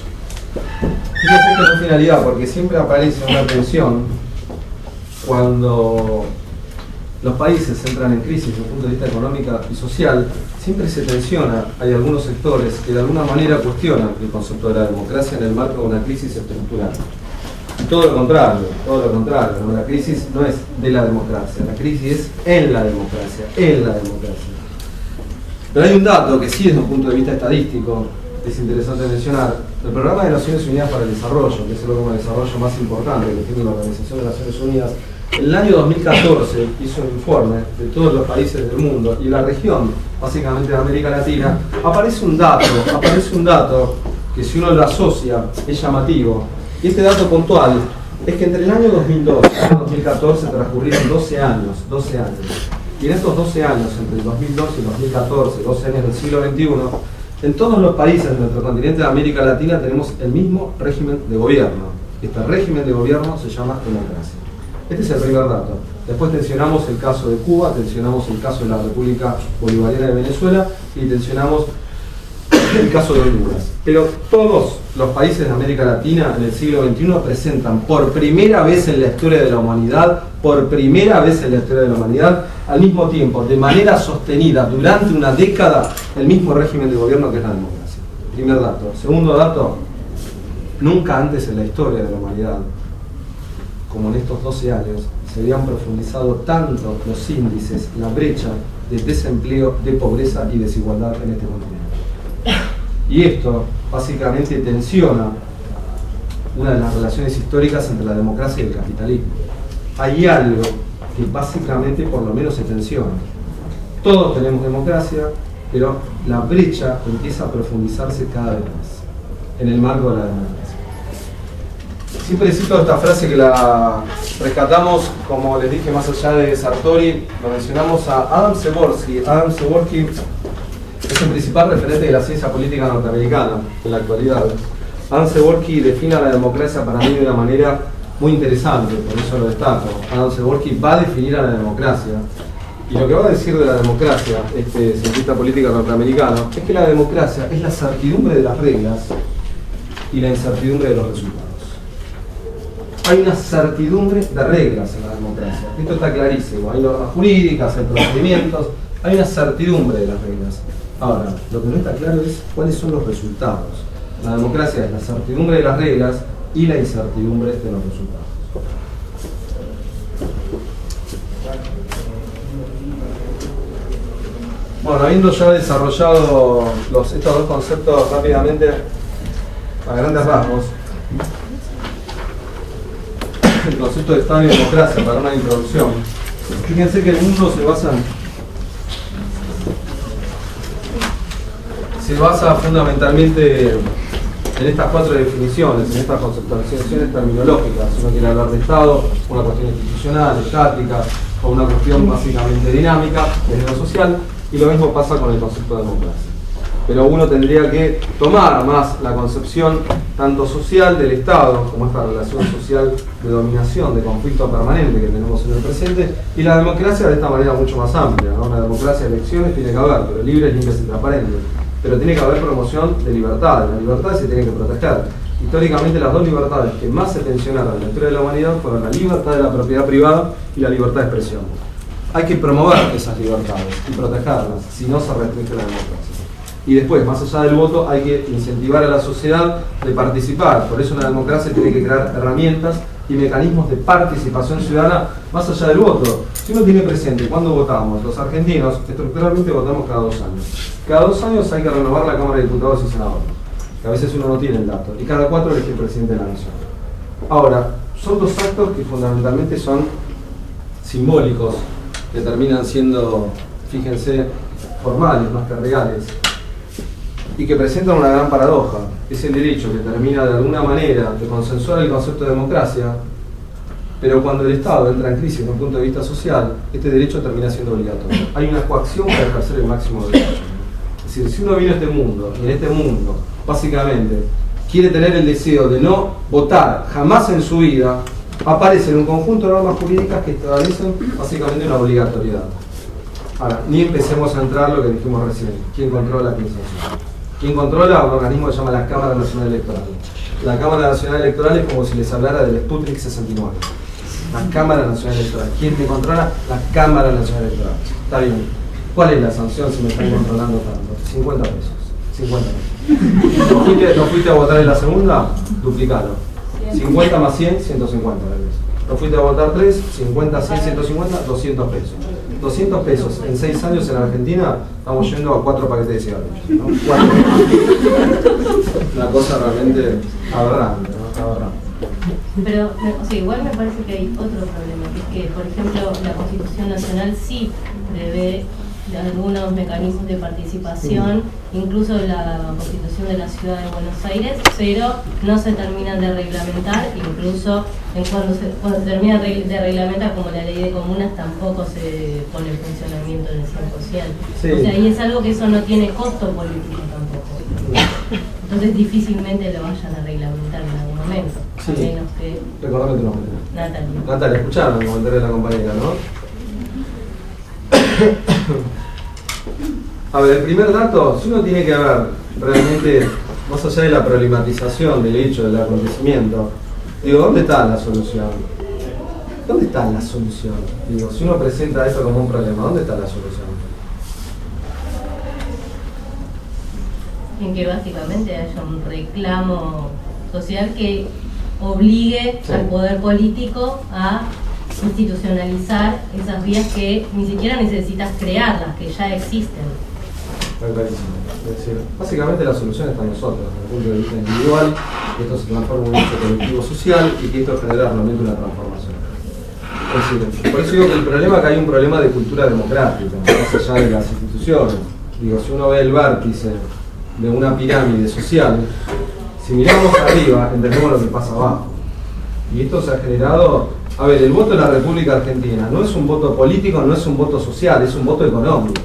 Fíjense que no es finalidad, porque siempre aparece una tensión cuando los países entran en crisis desde el punto de vista económico y social. Siempre se tensiona, hay algunos sectores que de alguna manera cuestionan el concepto de la democracia en el marco de una crisis estructural. Todo lo contrario, ¿no? La crisis no es de la democracia, la crisis es en la democracia. Pero hay un dato que sí desde un punto de vista estadístico es interesante mencionar. El Programa de Naciones Unidas para el Desarrollo, que es el programa de desarrollo más importante que tiene la Organización de Naciones Unidas, en el año 2014 hizo un informe de todos los países del mundo y la región, básicamente de América Latina, aparece un dato que si uno lo asocia es llamativo. Y este dato puntual es que entre el año 2012 y el año 2014 transcurrieron 12 años. Y en estos 12 años, entre el 2012 y el 2014, 12 años del siglo XXI, en todos los países de nuestro continente de América Latina tenemos el mismo régimen de gobierno. Este régimen de gobierno se llama democracia. Este es el primer dato. Después tensionamos el caso de Cuba, tensionamos el caso de la República Bolivariana de Venezuela y tensionamos el caso de Honduras. Pero todos los países de América Latina en el siglo XXI presentan por primera vez en la historia de la humanidad, al mismo tiempo, de manera sostenida durante una década, el mismo régimen de gobierno que es la democracia. Primer dato. Segundo dato, nunca antes en la historia de la humanidad, como en estos 12 años, se habían profundizado tanto los índices, la brecha de desempleo, de pobreza y desigualdad en este continente. Y esto básicamente tensiona una de las relaciones históricas entre la democracia y el capitalismo. Hay algo que básicamente por lo menos se tensiona. Todos tenemos democracia, pero la brecha empieza a profundizarse cada vez más en el marco de la democracia. Siempre cito esta frase que la rescatamos, como les dije, más allá de Sartori, lo mencionamos a Adam Przeworski. Adam Przeworski es el principal referente de la ciencia política norteamericana en la actualidad. Adam Przeworski define a la democracia para mí de una manera muy interesante, por eso lo destaco. Adam Przeworski va a definir a la democracia, y lo que va a decir de la democracia, este cientista político norteamericano, es que la democracia es la certidumbre de las reglas y la incertidumbre de los resultados. Hay una certidumbre de reglas en la democracia, esto está clarísimo, hay normas jurídicas, hay procedimientos, hay una certidumbre de las reglas. Ahora, lo que no está claro es cuáles son los resultados. La democracia es la certidumbre de las reglas y la incertidumbre de los resultados. Bueno, habiendo ya desarrollado estos dos conceptos rápidamente, a grandes rasgos, el concepto de Estado y democracia para una introducción. Fíjense que el mundo se basa fundamentalmente en estas cuatro definiciones, en estas conceptualizaciones terminológicas. Si uno quiere hablar de Estado, una cuestión institucional, estática, o una cuestión básicamente dinámica, desde lo social, y lo mismo pasa con el concepto de democracia. Pero uno tendría que tomar más la concepción tanto social del Estado, como esta relación social de dominación, de conflicto permanente que tenemos en el presente, y la democracia de esta manera mucho más amplia, ¿no? Una democracia de elecciones tiene que haber, pero libres, limpias y transparentes. Pero tiene que haber promoción de libertades, las libertades se tienen que proteger. Históricamente las dos libertades que más se tensionaron en la historia de la humanidad fueron la libertad de la propiedad privada y la libertad de expresión. Hay que promover esas libertades y protegerlas, si no se restringe la democracia. Y después, más allá del voto, hay que incentivar a la sociedad de participar. Por eso una democracia tiene que crear herramientas y mecanismos de participación ciudadana más allá del voto. Si uno tiene presente cuando votamos, los argentinos estructuralmente votamos cada 2 años. Cada 2 años hay que renovar la Cámara de Diputados y Senadores, que a veces uno no tiene el dato, y cada 4 elige el presidente de la nación. Ahora, son 2 actos que fundamentalmente son simbólicos, que terminan siendo, fíjense, formales más que reales, y que presentan una gran paradoja. Es el derecho que termina de alguna manera de consensuar el concepto de democracia, pero cuando el Estado entra en crisis desde un punto de vista social, este derecho termina siendo obligatorio. Hay una coacción para ejercer el máximo derecho. Es decir, si uno viene a este mundo, y en este mundo, básicamente, quiere tener el deseo de no votar jamás en su vida, aparecen un conjunto de normas jurídicas que establecen básicamente una obligatoriedad. Ahora, ni empecemos a entrar lo que dijimos recién. ¿Quién controla? ¿Quién sanciona? ¿Quién controla? Un organismo que se llama la Cámara Nacional Electoral. La Cámara Nacional Electoral es como si les hablara del Sputnik 69. La Cámara Nacional Electoral. ¿Quién te controla? La Cámara Nacional Electoral. Está bien. ¿Cuál es la sanción si me están controlando tanto? 50 pesos. 50 pesos. ¿No fuiste a votar en la segunda? Duplicalo. 50 más 100, 150. No fuiste a votar 3, 50, 100, 150, 200 pesos. 200 pesos en 6 años en Argentina, estamos yendo a 4 paquetes de cigarrillos, ¿no? 4. Una cosa realmente aberrante, ¿no? Aberrante. Pero, o sea, igual me parece que hay otro problema, que es que, por ejemplo, la Constitución Nacional sí prevé algunos mecanismos de participación, incluso la Constitución de la Ciudad de Buenos Aires, pero no se terminan de reglamentar, incluso cuando se termina de reglamentar, como la ley de comunas, tampoco se pone en funcionamiento en el 100%. Sí. O sea, y es algo que eso no tiene costo político tampoco. Entonces difícilmente lo vayan a reglamentar en algún momento, Sí. a menos que... Recordame tu nombre. Natalia. Natalia, escucharon el comentario de la compañera, ¿no? A ver, el primer dato, si uno tiene que ver realmente, más allá de la problematización del hecho, del acontecimiento, digo, ¿dónde está la solución? ¿Dónde está la solución? Digo, si uno presenta eso como un problema, ¿dónde está la solución? En que básicamente haya un reclamo social que obligue Sí. al poder político a institucionalizar esas vías que ni siquiera necesitas crearlas, que ya existen. Es clarísimo. Es decir, básicamente la solución está en nosotros, desde el punto de vista individual, que esto se transforma en un hecho colectivo social y que esto genera realmente una transformación. Es decir, por eso digo que el problema es que hay un problema de cultura democrática, más allá de las instituciones. Digo, si uno ve el vértice de una pirámide social, si miramos arriba, entendemos lo que pasa abajo. Y esto se ha generado... A ver, el voto de la República Argentina no es un voto político, no es un voto social, es un voto económico.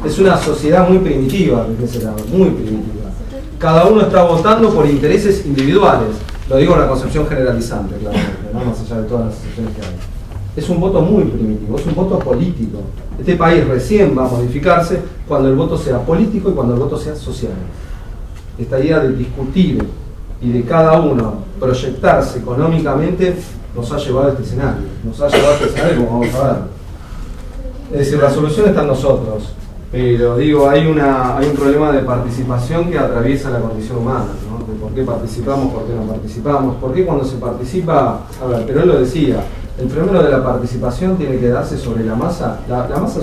Es una sociedad muy primitiva, desde ese lado, muy primitiva. Cada uno está votando por intereses individuales. Lo digo en una concepción generalizante, claramente, ¿no? Más allá de todas las excepciones que hay. Es un voto muy primitivo, es un voto político. Este país recién va a modificarse cuando el voto sea político y cuando el voto sea social. Esta idea de discutir y de cada uno proyectarse económicamente nos ha llevado a este escenario. Nos ha llevado a este escenario como vamos a ver. Es decir, la solución está en nosotros. Pero digo, hay un problema de participación que atraviesa la condición humana, ¿no? De por qué participamos, por qué no participamos, por qué cuando se participa, a ver, pero él lo decía, el fenómeno de la participación tiene que darse sobre la masa. La masa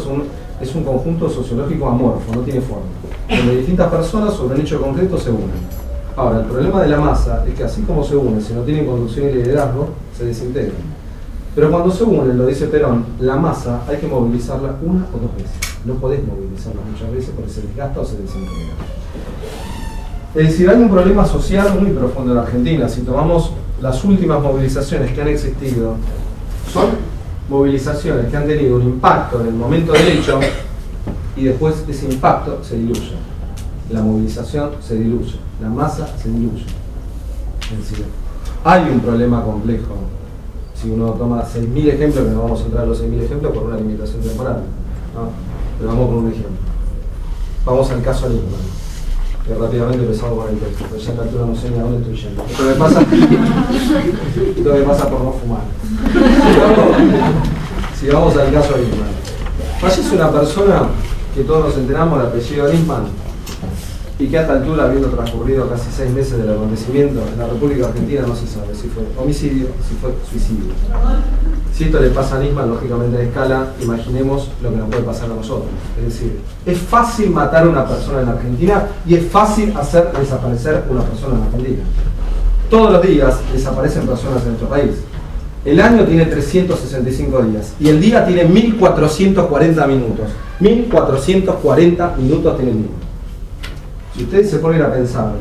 es un conjunto sociológico amorfo, no tiene forma, donde distintas personas sobre un hecho concreto se unen. Ahora, el problema de la masa es que así como se unen, si no tienen conducción y liderazgo, se desintegran. Pero cuando se unen, lo dice Perón, la masa hay que movilizarla una o dos veces. No podés movilizarla muchas veces porque se desgasta o se desintegra. Es decir, hay un problema social muy profundo en Argentina. Si tomamos las últimas movilizaciones que han existido, son movilizaciones que han tenido un impacto en el momento del hecho y después ese impacto se diluye. La movilización se diluye, la masa se diluye. Es decir, hay un problema complejo. Si uno toma 6.000 ejemplos, que no vamos a entrar a los 6.000 ejemplos por una limitación temporal, ¿no? Pero vamos con un ejemplo. Vamos al caso Nisman, que rápidamente empezamos con el texto, pero ya en la altura no sé ni a dónde estoy yendo. Esto me pasa por no fumar. Si vamos al caso Nisman. Fallece una persona que todos nos enteramos, el apellido Nisman, y que a esta altura, habiendo transcurrido casi 6 meses del acontecimiento, en la República Argentina no se sabe si fue homicidio o si fue suicidio. Si esto le pasa a Nisman, lógicamente a escala, imaginemos lo que nos puede pasar a nosotros. Es decir, es fácil matar a una persona en Argentina y es fácil hacer desaparecer una persona en Argentina. Todos los días desaparecen personas en nuestro país. El año tiene 365 días y el día tiene 1440 minutos. 1440 minutos tiene el día. Si ustedes se ponen a pensar,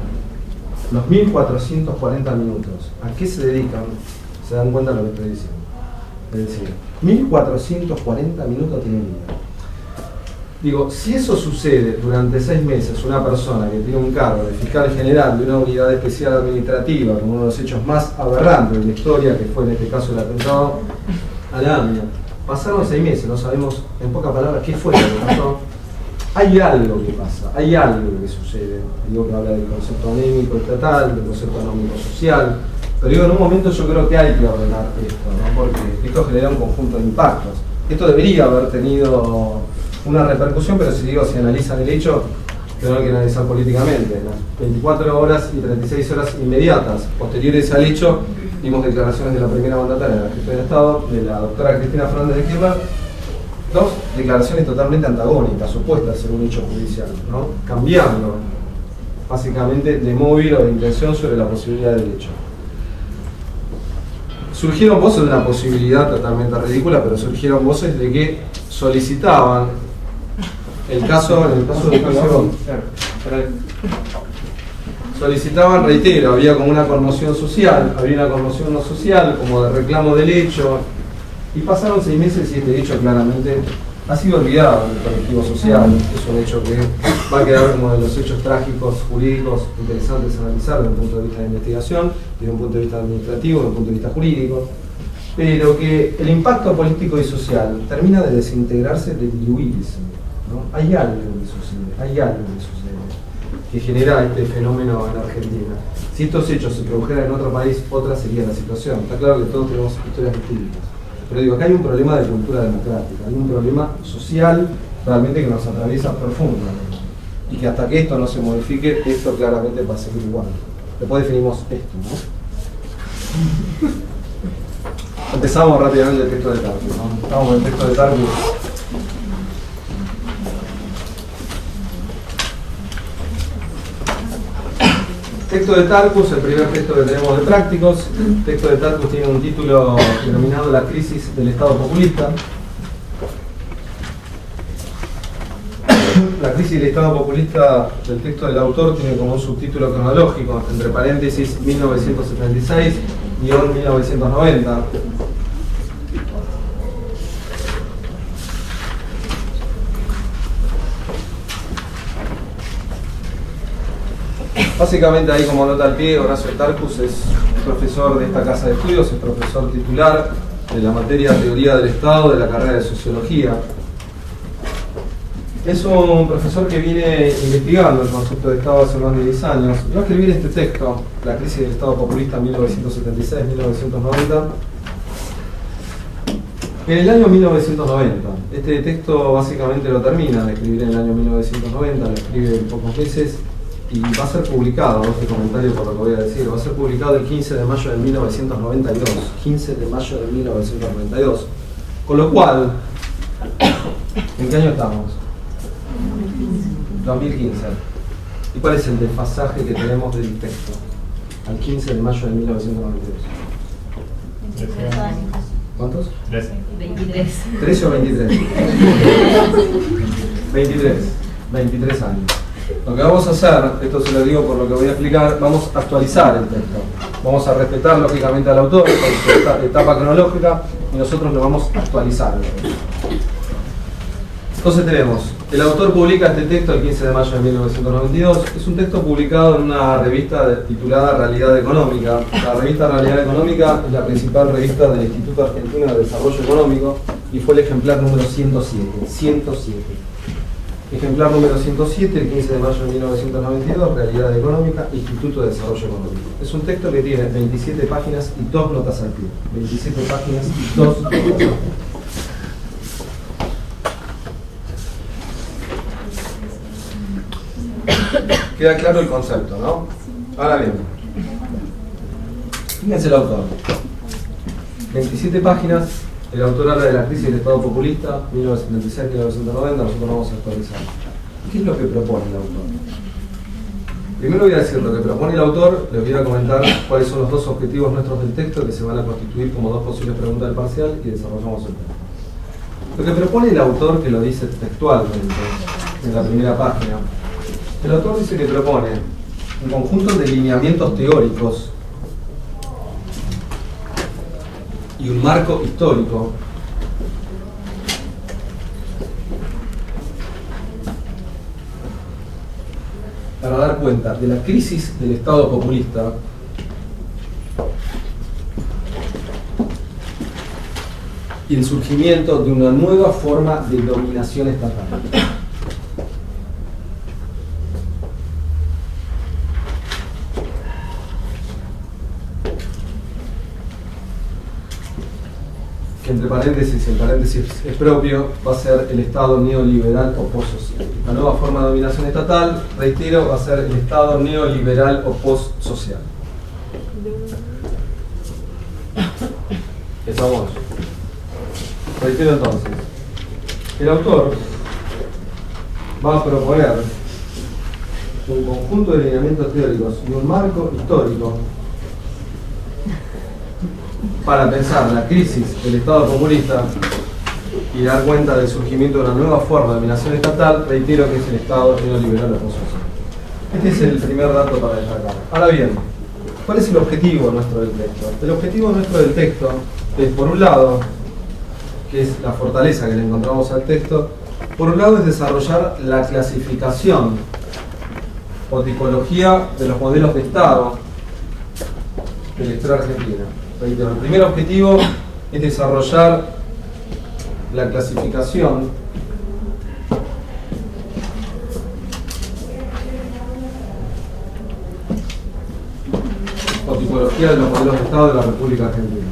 los 1440 minutos, ¿a qué se dedican? Se dan cuenta de lo que estoy diciendo. Es decir, 1440 minutos tiene el día. Digo, si eso sucede durante 6 meses, una persona que tiene un cargo de fiscal general de una unidad especial administrativa, como uno de los hechos más aberrantes de la historia, que fue en este caso el atentado a la AMIA, pasaron 6 meses, no sabemos en pocas palabras qué fue lo que pasó. Hay algo que pasa, hay algo que sucede. Digo que habla del concepto anémico estatal, del concepto anómico social, pero digo, en un momento yo creo que hay que ordenar esto, ¿no? Porque esto genera un conjunto de impactos. Esto debería haber tenido una repercusión, pero si analizan el hecho, tenemos que analizar políticamente. Las 24 horas y 36 horas inmediatas posteriores al hecho vimos declaraciones de la primera mandataria de la jefa de Estado, de la doctora Cristina Fernández de Kirchner, dos declaraciones totalmente antagónicas, opuestas a ser un hecho judicial, ¿no? Cambiando básicamente de móvil o de intención sobre la posibilidad del hecho. Surgieron voces de una posibilidad totalmente ridícula, pero surgieron voces de que solicitaban en el caso de solicitaban, reitero, había como una conmoción social, había una conmoción no social, como de reclamo del hecho, y pasaron 6 meses y este hecho claramente ha sido olvidado en el colectivo social. Es un hecho que va a quedar como de los hechos trágicos, jurídicos, interesantes a analizar desde un punto de vista de investigación, desde un punto de vista administrativo, desde un punto de vista jurídico, pero que el impacto político y social termina de desintegrarse, de diluirse, ¿no? Hay algo que sucede, que genera este fenómeno en Argentina. Si estos hechos se produjeran en otro país, otra sería la situación. Está claro que todos tenemos historias distintas. Pero digo, acá hay un problema de cultura democrática, hay un problema social realmente que nos atraviesa profundamente. Y que hasta que esto no se modifique, esto claramente va a seguir igual. Después definimos esto, ¿no? Empezamos rápidamente el texto de Tarkus, ¿no? Estamos en el texto de Tarkus. Texto de Tarkus, el primer texto que tenemos de prácticos. El texto de Tarkus tiene un título denominado La crisis del Estado populista. La crisis del Estado populista del texto del autor tiene como un subtítulo cronológico, entre paréntesis 1976-1990. Básicamente ahí, como nota al pie, Horacio Tarkus es profesor de esta casa de estudios, es profesor titular de la materia Teoría del Estado de la carrera de Sociología. Es un profesor que viene investigando el concepto de Estado hace más de 10 años. Va a escribir este texto, La crisis del Estado populista 1976-1990, en el año 1990. Este texto básicamente lo termina de escribir en el año 1990, lo escribe en pocos meses, y va a ser publicado, este comentario por lo que voy a decir, va a ser publicado el 15 de mayo de 1992, 15 de mayo de 1992, con lo cual, ¿en qué año estamos? 2015. ¿Y cuál es el desfasaje que tenemos del texto al 15 de mayo de 1992? 23 años. ¿Cuántos? 13. 23. ¿13 o 23? 23 años. Lo que vamos a hacer, esto se lo digo por lo que voy a explicar, vamos a actualizar el texto. Vamos a respetar lógicamente al autor con su etapa cronológica y nosotros lo vamos a actualizar. Entonces tenemos, el autor publica este texto el 15 de mayo de 1992. Es un texto publicado en una revista titulada Realidad Económica. La revista Realidad Económica es la principal revista del Instituto Argentino de Desarrollo Económico y fue el ejemplar número 107. Ejemplar número 107, el 15 de mayo de 1992, Realidad Económica, Instituto de Desarrollo Económico. Es un texto que tiene 27 páginas y 2 notas al pie. 27 páginas y 2 notas al pie. Queda claro el concepto, ¿no? Ahora bien, fíjense el autor. 27 páginas. El autor habla de la crisis del Estado populista, 1976-1990, nosotros vamos a actualizar. ¿Qué es lo que propone el autor? Primero voy a decir lo que propone el autor, les voy a comentar cuáles son los dos objetivos nuestros del texto que se van a constituir como dos posibles preguntas del parcial y desarrollamos el tema. Lo que propone el autor, que lo dice textualmente en la primera página, el autor dice que propone un conjunto de lineamientos teóricos y un marco histórico para dar cuenta de la crisis del Estado populista y el surgimiento de una nueva forma de dominación estatal. Que entre paréntesis, el paréntesis es propio, va a ser el Estado neoliberal o postsocial. La nueva forma de dominación estatal, reitero, va a ser el Estado neoliberal o postsocial. Estamos. Reitero entonces. El autor va a proponer un conjunto de lineamientos teóricos y un marco histórico para pensar la crisis del Estado populista y dar cuenta del surgimiento de una nueva forma de dominación estatal, reitero que es el Estado neoliberal o social. Este es el primer dato para destacar. Ahora bien, ¿cuál es el objetivo nuestro del texto? El objetivo nuestro del texto es, por un lado, que es la fortaleza que le encontramos al texto, por un lado es desarrollar la clasificación o tipología de los modelos de Estado de la historia argentina. Reitero, el primer objetivo es desarrollar la clasificación o tipología de los modelos de Estado de la República Argentina.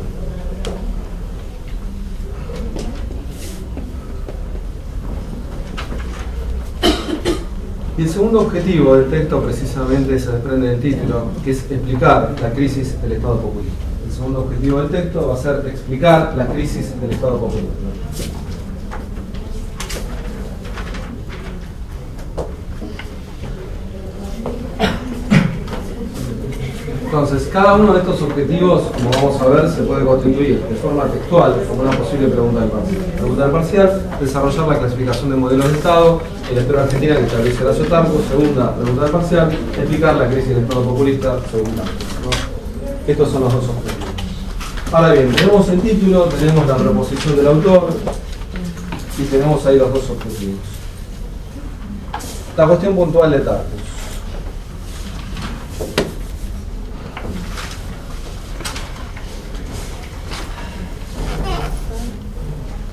Y el segundo objetivo del texto precisamente se desprende del título, que es explicar la crisis del Estado populista. El segundo objetivo del texto va a ser explicar la crisis del Estado populista. Entonces, cada uno de estos objetivos, como vamos a ver, se puede constituir de forma textual como una posible pregunta del parcial. Pregunta del parcial, desarrollar la clasificación de modelos de Estado en la historia argentina que establece Horacio Tarcus. Segunda pregunta del parcial, explicar la crisis del Estado populista, según Tarcus, ¿no? Estos son los dos objetivos. Ahora bien, tenemos el título, tenemos la proposición del autor y tenemos ahí los dos objetivos. La cuestión puntual de Tarcus.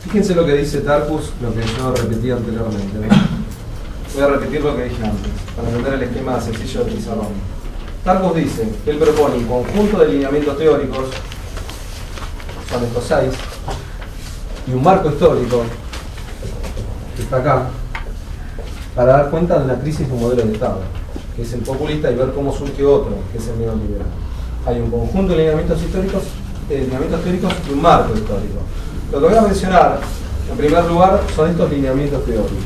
Fíjense lo que dice Tarcus, lo que yo repetí anteriormente, ¿no? Voy a repetir lo que dije antes, para entender el esquema sencillo del pizarrón. Tarcus dice que él propone un conjunto de lineamientos teóricos, son estos 6, y un marco histórico, que está acá, para dar cuenta de una crisis de un modelo de Estado, que es el populista, y ver cómo surge otro, que es el neoliberal. Hay un conjunto de lineamientos teóricos y un marco histórico. Lo que voy a mencionar, en primer lugar, son estos lineamientos teóricos.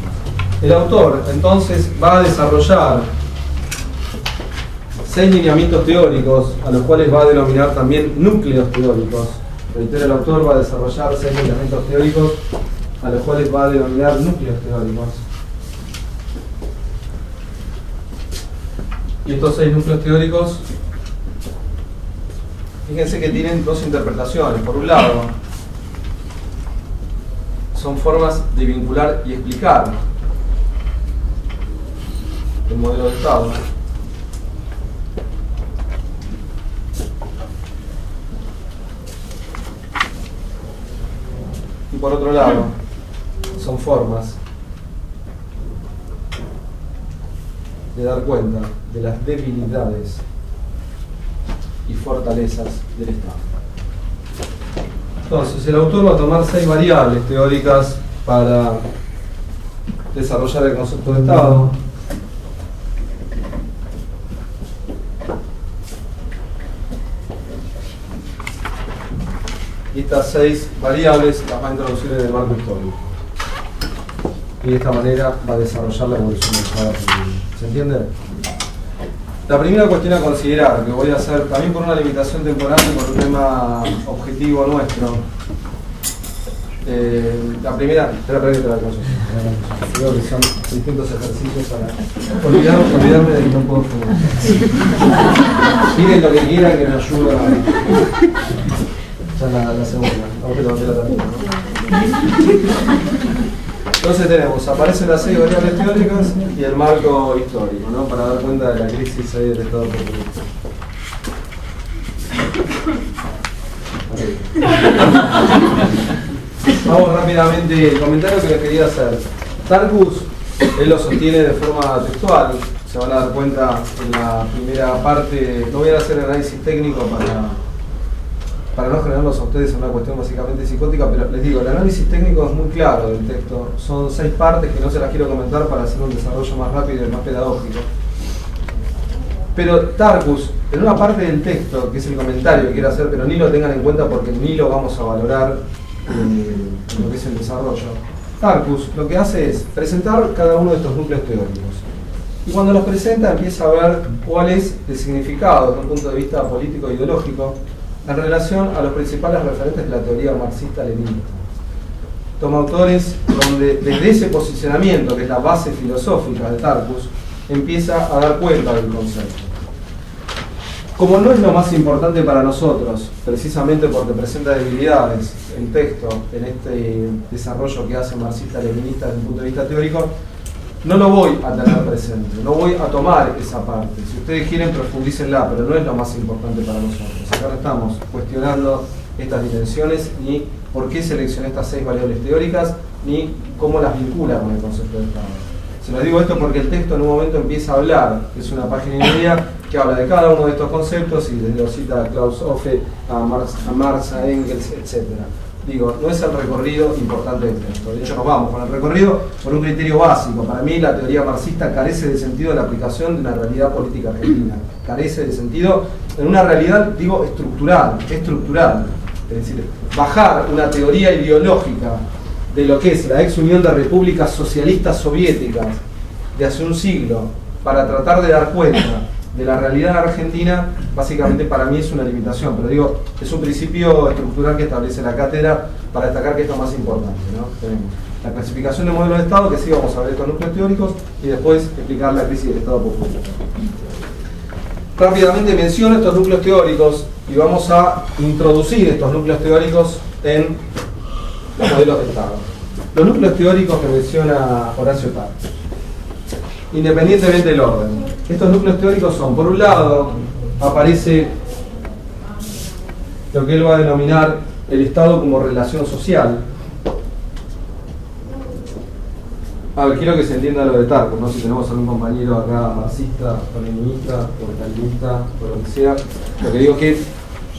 El autor, entonces, va a desarrollar 6 lineamientos teóricos, a los cuales va a denominar también núcleos teóricos. Reitero, el autor va a desarrollar 6 lineamientos teóricos, a los cuales va a denominar núcleos teóricos. Y estos 6 núcleos teóricos, fíjense que tienen dos interpretaciones. Por un lado, son formas de vincular y explicar el modelo de Estado. Y por otro lado, son formas de dar cuenta de las debilidades y fortalezas del Estado. Entonces, el autor va a tomar 6 variables teóricas para desarrollar el concepto de Estado. Y estas 6 variables las va a introducir en el marco histórico. Y de esta manera va a desarrollar la evolución del Estado argentino. ¿Se entiende? La primera cuestión a considerar, que voy a hacer también por una limitación temporal y por un tema objetivo nuestro. La primera, espera que te la alcanzo. Creo que son distintos ejercicios para olvidarme de que no puedo fumar. Miren lo que quieran que me ayuda. Ya la segunda, vamos a levantar la también, ¿no? Entonces tenemos, aparecen las 6 variables teóricas y el marco histórico, ¿no? Para dar cuenta de la crisis ahí del Estado populista. Okay. Vamos rápidamente, el comentario que les quería hacer. Tarcus, él lo sostiene de forma textual, se van a dar cuenta en la primera parte. No voy a hacer análisis técnico para no generarlos a ustedes en una cuestión básicamente psicótica, pero les digo, el análisis técnico es muy claro del texto. Son 6 partes que no se las quiero comentar para hacer un desarrollo más rápido y más pedagógico. Pero Tarcus en una parte del texto, que es el comentario que quiero hacer, pero ni lo tengan en cuenta porque ni lo vamos a valorar en lo que es el desarrollo, Tarkus lo que hace es presentar cada uno de estos núcleos teóricos. Y cuando los presenta empieza a ver cuál es el significado desde un punto de vista político e ideológico en relación a los principales referentes de la teoría marxista-leninista. Toma autores donde desde ese posicionamiento, que es la base filosófica de Tarkus, empieza a dar cuenta del concepto. Como no es lo más importante para nosotros, precisamente porque presenta debilidades el texto en este desarrollo que hace marxista-leninista desde un punto de vista teórico, no lo voy a tener presente, no voy a tomar esa parte. Si ustedes quieren, profundícenla, pero no es lo más importante para nosotros. Acá no estamos cuestionando estas dimensiones, ni por qué seleccioné estas 6 variables teóricas, ni cómo las vincula con el concepto de Estado. Se lo digo esto porque el texto en un momento empieza a hablar, que es una página y media, que habla de cada uno de estos conceptos, y desde lo cita a Klaus Hofe, a Marx, a Engels, etc. Digo, no es el recorrido importante del texto. De hecho, nos vamos con el recorrido por un criterio básico. Para mí, la teoría marxista carece de sentido de la aplicación de una realidad política argentina. Carece de sentido en una realidad, digo, estructural. Es decir, bajar una teoría ideológica de lo que es la ex Unión de Repúblicas Socialistas Soviéticas de hace un siglo para tratar de dar cuenta de la realidad argentina, básicamente para mí es una limitación, pero digo, es un principio estructural que establece la cátedra para destacar que esto es más importante, ¿no? Tenemos la clasificación de modelos de Estado, que sí vamos a ver estos núcleos teóricos, y después explicar la crisis del Estado popular. Rápidamente menciono estos núcleos teóricos y vamos a introducir estos núcleos teóricos en los modelos de Estado. Los núcleos teóricos que menciona Horacio Tarkus, independientemente del orden. Estos núcleos teóricos son, por un lado, aparece lo que él va a denominar el Estado como relación social. A ver, quiero que se entienda lo de Tarkus, ¿no? Si tenemos algún compañero acá marxista, leninista, o stalinista, o lo que sea, lo que digo es que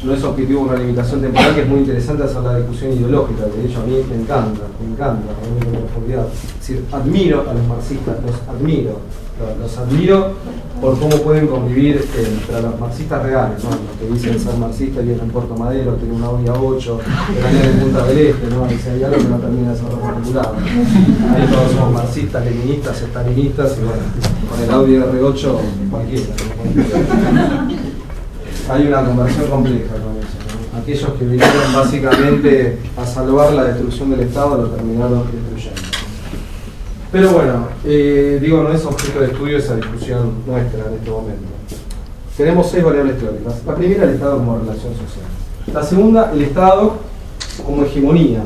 no es objetivo una limitación temporal, que es muy interesante hacer la discusión ideológica, que de hecho a mí me encanta, a mí profundidad. Es decir, admiro a los marxistas, los admiro por cómo pueden convivir entre los marxistas reales, ¿no? Los que dicen ser marxistas, viven en Puerto Madero, tienen una Audi A8, que en Punta del Este, ¿no? Y si hay algo que no termina de ser articulado. Ahí todos somos marxistas, leninistas, estalinistas, y bueno, con el Audi R8 cualquiera, ¿no? Hay una conversión compleja con eso, ¿no? Aquellos que vinieron básicamente a salvar la destrucción del Estado lo terminaron destruyendo. Pero bueno, digo, no es objeto de estudio esa discusión nuestra en este momento. Tenemos 6 variables teóricas. La primera, el Estado como relación social. La segunda, el Estado como hegemonía.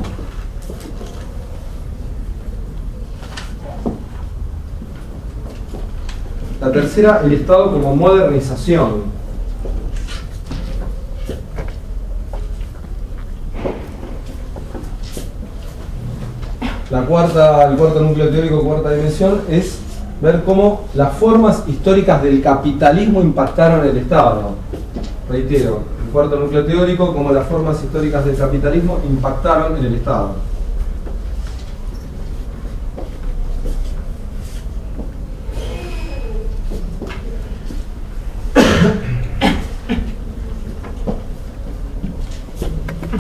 La tercera, el Estado como modernización. El cuarto núcleo teórico, cuarta dimensión, es ver cómo las formas históricas del capitalismo impactaron el Estado. Reitero, el cuarto núcleo teórico, cómo las formas históricas del capitalismo impactaron en el Estado.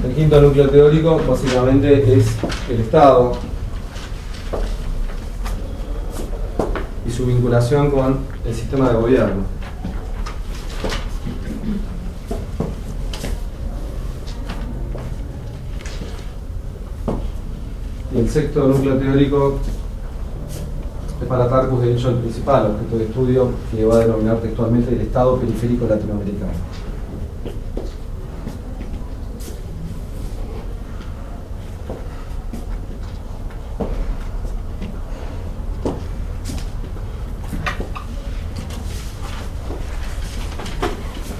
El quinto núcleo teórico básicamente es el Estado y su vinculación con el sistema de gobierno. Y el sexto núcleo teórico es para Tarkus, de hecho, el principal objeto de estudio, que va a denominar textualmente el Estado periférico latinoamericano.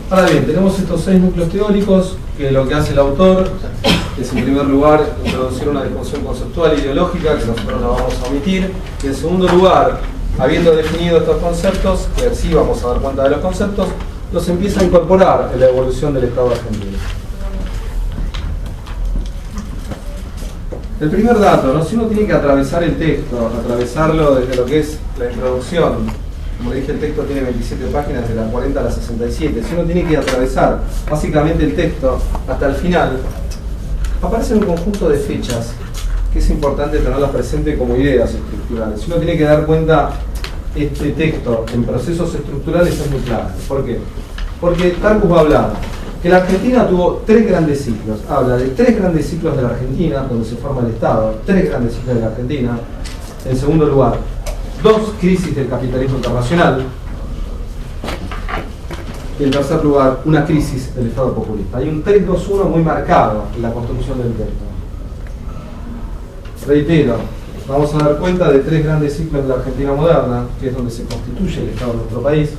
Ahora bien, tenemos estos 6 núcleos teóricos, que lo que hace el autor es, en primer lugar, introducir una discusión conceptual e ideológica, que nosotros la vamos a omitir, y en segundo lugar, habiendo definido estos conceptos, que sí vamos a dar cuenta de los conceptos, los empieza a incorporar en la evolución del Estado argentino. El primer dato, ¿no? Si uno tiene que atravesar el texto, atravesarlo desde lo que es la introducción Como le dije, el texto tiene 27 páginas, de las 40 a las 67. Si uno tiene que atravesar básicamente el texto hasta el final, aparecen un conjunto de fechas que es importante tenerlas presentes como ideas estructurales. Si uno tiene que dar cuenta este texto en procesos estructurales, es muy claro. ¿Por qué? Porque Tarkus va a hablar que la Argentina tuvo 3 grandes ciclos. Habla de 3 grandes ciclos de la Argentina, donde se forma el Estado, 3 grandes ciclos de la Argentina. En segundo lugar, 2 crisis del capitalismo internacional. Y en tercer lugar, una crisis del Estado populista. Hay un 3-2-1 muy marcado en la construcción del texto. Reitero, vamos a dar cuenta de 3 grandes ciclos de la Argentina moderna, que es donde se constituye el Estado de nuestro país.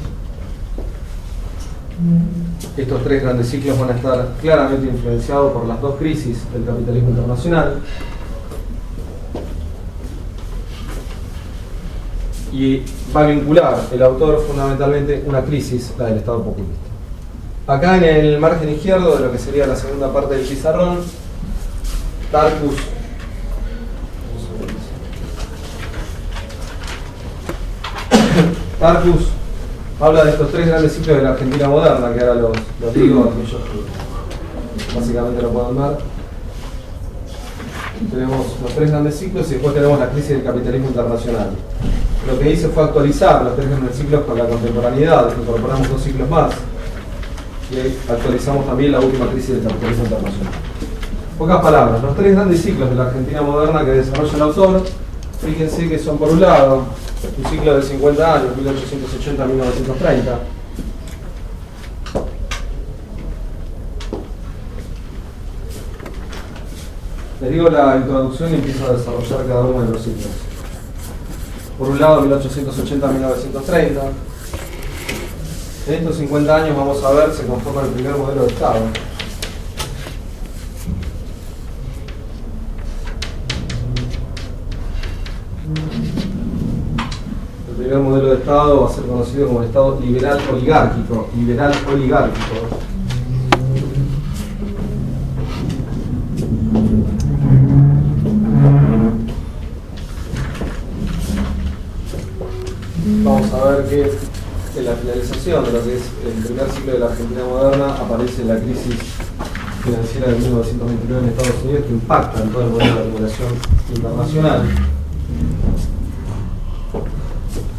Estos 3 grandes ciclos van a estar claramente influenciados por las 2 crisis del capitalismo internacional. Y va a vincular el autor fundamentalmente una crisis, la del Estado populista. Acá en el margen izquierdo de lo que sería la segunda parte del pizarrón, Tarkus habla de estos 3 grandes ciclos de la Argentina moderna, que ahora los digo, aquellos que básicamente lo pueden ver. Tenemos los 3 grandes ciclos y después tenemos la crisis del capitalismo internacional. Lo que hice fue actualizar los 3 grandes ciclos con la contemporaneidad, incorporamos 2 ciclos más y actualizamos también la última crisis del capitalismo internacional. Pocas palabras, los 3 grandes ciclos de la Argentina moderna que desarrolla el autor, fíjense que son por un lado un ciclo de 50 años, 1880 a 1930. Les digo la introducción y empiezo a desarrollar cada uno de los ciclos. Por un lado, 1880 a 1930. En estos 50 años, vamos a ver, se conforma el primer modelo de Estado. El primer modelo de Estado va a ser conocido como el Estado liberal oligárquico. Liberal oligárquico. Vamos a ver que en la finalización de lo que es el primer ciclo de la Argentina moderna aparece la crisis financiera de 1929 en Estados Unidos, que impacta en todo el modelo de la regulación internacional.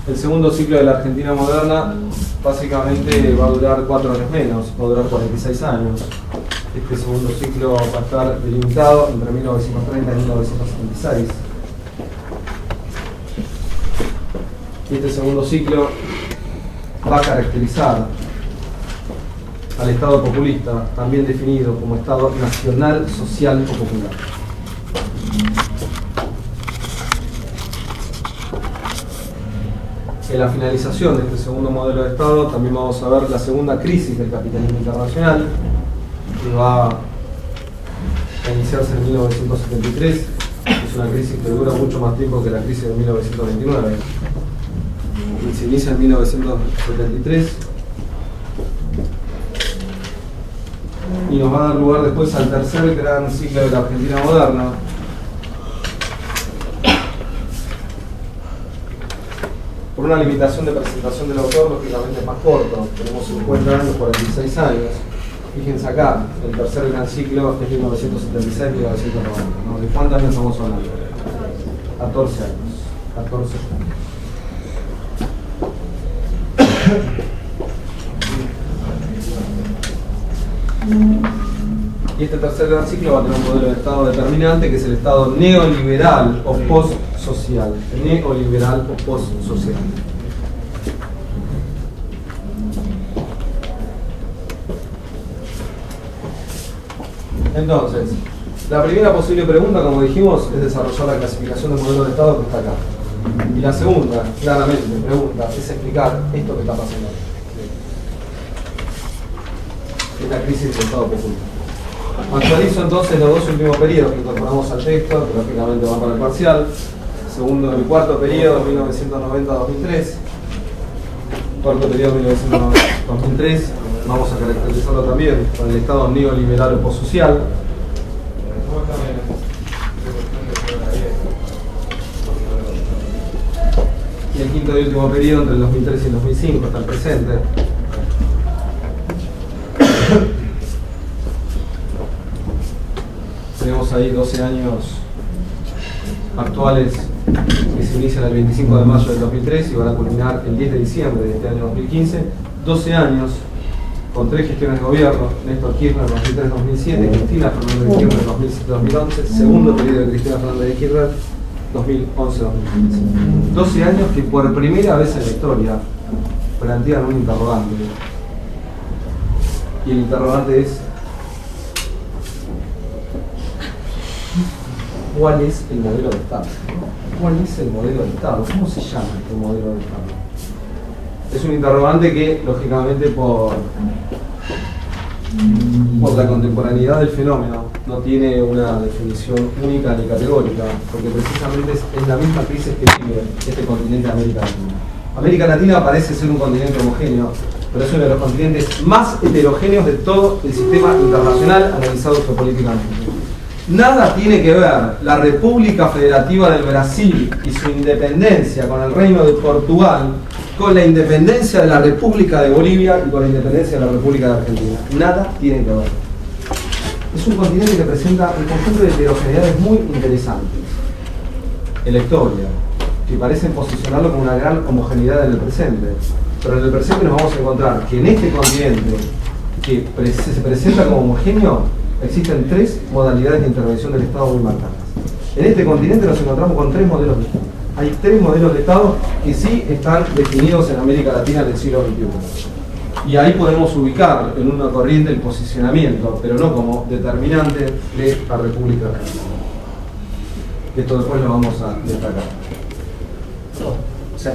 El segundo ciclo de la Argentina moderna básicamente va a durar 4 años menos, va a durar 46 años. Este segundo ciclo va a estar delimitado entre 1930 y 1976. Y este segundo ciclo va a caracterizar al Estado populista, también definido como Estado nacional, social o popular. En la finalización de este segundo modelo de Estado también vamos a ver la segunda crisis del capitalismo internacional, que va a iniciarse en 1973. Es una crisis que dura mucho más tiempo que la crisis de 1929. Y se inicia en 1973 y nos va a dar lugar después al tercer gran ciclo de la Argentina moderna, por una limitación de presentación del autor, lógicamente más corto. Tenemos 50 años, 46 años. Fíjense acá, el tercer gran ciclo es 1976-1990. ¿No? ¿De cuántos años estamos hablando? 14 años. 14 años. Y este tercer gran ciclo va a tener un modelo de Estado determinante, que es el Estado neoliberal o post-social. Neoliberal o post-social. Entonces, la primera posible pregunta, como dijimos, es desarrollar la clasificación del modelo de Estado que está acá. Y la segunda, claramente, pregunta, es explicar esto que está pasando. Es la crisis del Estado populista. Actualizo entonces los 2 últimos periodos que incorporamos al texto, que lógicamente van para el parcial. El cuarto periodo, 1990-2003. Cuarto periodo, 1990-2003. Vamos a caracterizarlo también con el Estado neoliberal o postsocial. Y el quinto y último periodo entre el 2003 y el 2005 hasta el presente. Tenemos ahí 12 años actuales que se inician el 25 de mayo del 2003 y van a culminar el 10 de diciembre de este año 2015. 12 años con 3 gestiones de gobierno: Néstor Kirchner 2003-2007, Cristina Fernández de Kirchner 2007-2011, segundo periodo de Cristina Fernández de Kirchner 2011-2015. 12 años que por primera vez en la historia plantean un interrogante. Y el interrogante es: ¿cuál es el modelo de Estado? ¿Cuál es el modelo de Estado? ¿Cómo se llama este modelo de Estado? Es un interrogante que, lógicamente, por la contemporaneidad del fenómeno, no tiene una definición única ni categórica, porque precisamente es la misma crisis que vive este continente de América Latina. América Latina parece ser un continente homogéneo, pero es uno de los continentes más heterogéneos de todo el sistema internacional analizado geopolíticamente. Nada tiene que ver la República Federativa del Brasil y su independencia con el Reino de Portugal con la independencia de la República de Bolivia y con la independencia de la República de Argentina. Nada tiene que ver. Es un continente que presenta un conjunto de heterogeneidades muy interesantes en la historia, que parecen posicionarlo como una gran homogeneidad en el presente. Pero en el presente nos vamos a encontrar que en este continente, que se presenta como homogéneo, existen 3 modalidades de intervención del Estado muy marcadas. En este continente nos encontramos con 3 modelos de Estado. Hay 3 modelos de Estado que sí están definidos en América Latina del siglo XXI. Y ahí podemos ubicar en una corriente el posicionamiento, pero no como determinante de la República Argentina. Esto después lo vamos a destacar. Sí.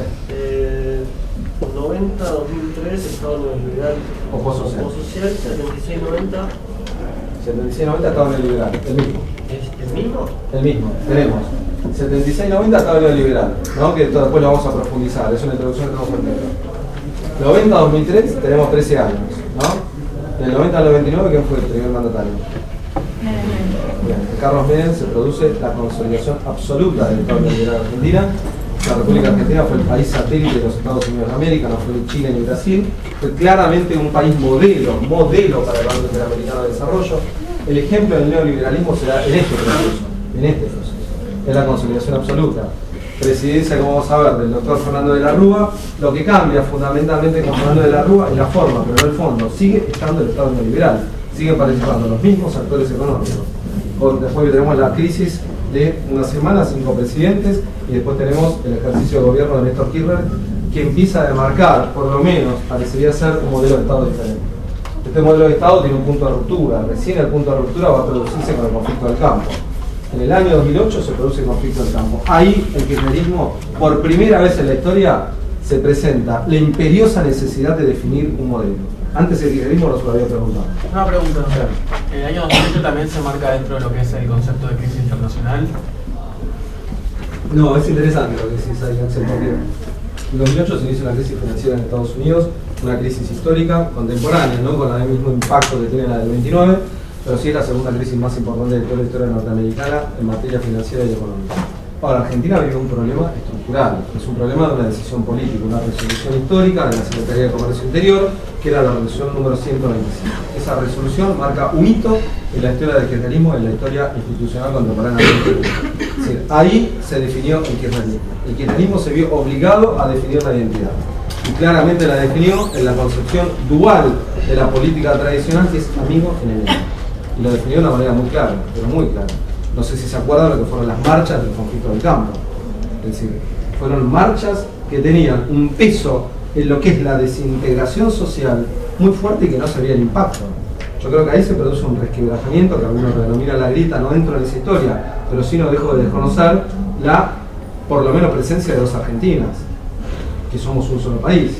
90-2003, Estado neoliberal o postsocial. 76-90. 76-90 Estado neoliberal, el mismo. ¿Es el mismo? El mismo, tenemos 76-90 Estado neoliberal, ¿no? Que esto después lo vamos a profundizar, es una introducción que tenemos que entender. 90-2003 tenemos 13 años, ¿no? Del 90 al 99, ¿quién fue el primer mandatario? Bien, de Carlos Menem se produce la consolidación absoluta del Estado neoliberal de Argentina. La República Argentina fue el país satélite de los Estados Unidos de América, no fue ni Chile ni Brasil. Fue claramente un país modelo para el Banco Interamericano de Desarrollo. El ejemplo del neoliberalismo se da en este proceso, es la consolidación absoluta. Presidencia, como vamos a ver, del doctor Fernando de la Rúa. Lo que cambia fundamentalmente con Fernando de la Rúa es la forma, pero no el fondo. Sigue estando el Estado neoliberal, siguen participando los mismos actores económicos. Después tenemos la crisis de una semana, 5 presidentes, y después tenemos el ejercicio de gobierno de Néstor Kirchner, que empieza a demarcar, por lo menos, parecería ser un modelo de Estado diferente. Este modelo de Estado tiene un punto de ruptura. Recién el punto de ruptura va a producirse con el conflicto del campo. En el año 2008 se produce el conflicto del campo. Ahí el kirchnerismo, por primera vez en la historia, se presenta la imperiosa necesidad de definir un modelo. Antes el kirchnerismo no se lo había preguntado. Una pregunta. ¿El año 2008 también se marca dentro de lo que es el concepto de crisis internacional? No, es interesante lo que decís ahí, Axel, porque en 2008 se inicia una crisis financiera en Estados Unidos, una crisis histórica, contemporánea, no con el mismo impacto que tiene la del 29, pero sí es la segunda crisis más importante de toda la historia norteamericana en materia financiera y económica. Ahora, Argentina vive un problema estructural, es un problema de una decisión política, una resolución histórica de la Secretaría de Comercio Interior, que era la resolución número 125. Esa resolución marca un hito en la historia del kirchnerismo, en la historia institucional contemporánea. Es decir, ahí se definió el kirchnerismo. El kirchnerismo se vio obligado a definir la identidad. Y claramente la definió en la concepción dual de la política tradicional, que es amigo-enemigo. Y lo definió de una manera muy clara, pero muy clara. No sé si se acuerdan lo que fueron las marchas del conflicto del campo. Es decir, fueron marchas que tenían un peso en lo que es la desintegración social muy fuerte y que no se veía el impacto. Yo creo que ahí se produce un resquebrajamiento que algunos denominan la grita, no dentro de esa historia, pero sí no dejo de desconocer la, por lo menos, presencia de 2 Argentinas, que somos un solo país.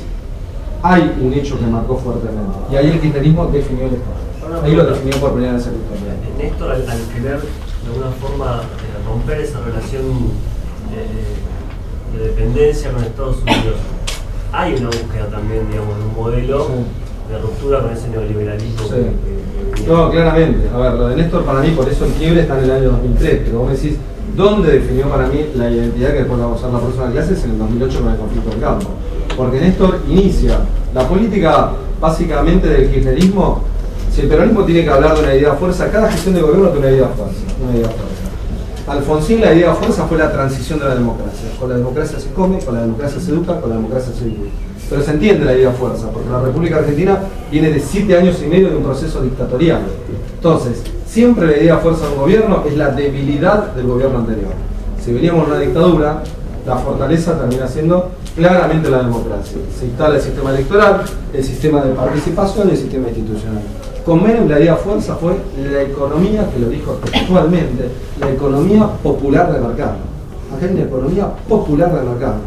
Hay un hecho que marcó fuertemente, y ahí el kirchnerismo definió el Estado. Ahí lo definió por primera vez en la historia. Néstor, al querer de alguna forma romper esa relación de dependencia con Estados Unidos, hay una búsqueda también, digamos, de un modelo de ruptura con ese neoliberalismo. No, claramente. A ver, lo de Néstor para mí, por eso el quiebre está en el año 2003, pero vos me decís, ¿Dónde definió para mí la identidad que después la va a usar la próxima clase? Es en el 2008 con el conflicto del campo. Porque Néstor inicia la política básicamente del kirchnerismo. Si el peronismo tiene que hablar de una idea de fuerza, cada gestión de gobierno tiene una idea de fuerza. Alfonsín, la idea de fuerza fue la transición de la democracia. Con la democracia se come, con la democracia se educa, con la democracia se vive. Pero se entiende la idea de fuerza, porque la República Argentina viene de 7 años y medio de un proceso dictatorial. Entonces, siempre la idea de fuerza de un gobierno es la debilidad del gobierno anterior. Si veníamos de una dictadura, la fortaleza termina siendo claramente la democracia. Se instala el sistema electoral, el sistema de participación y el sistema institucional. Con Menem la idea de fuerza fue la economía, que lo dijo textualmente, la economía popular de mercado. Acá hay una economía popular de mercado.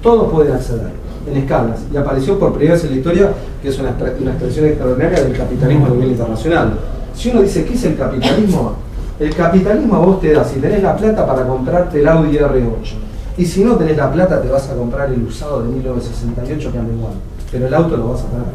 Todos pueden acceder, en escalas. Y apareció por primera vez en la historia, que es una expresión extraordinaria del capitalismo a nivel internacional. Si uno dice, ¿qué es el capitalismo? El capitalismo a vos te da, si tenés la plata para comprarte el Audi R8, y si no tenés la plata te vas a comprar el usado de 1968 que anda igual, pero el auto lo vas a tener.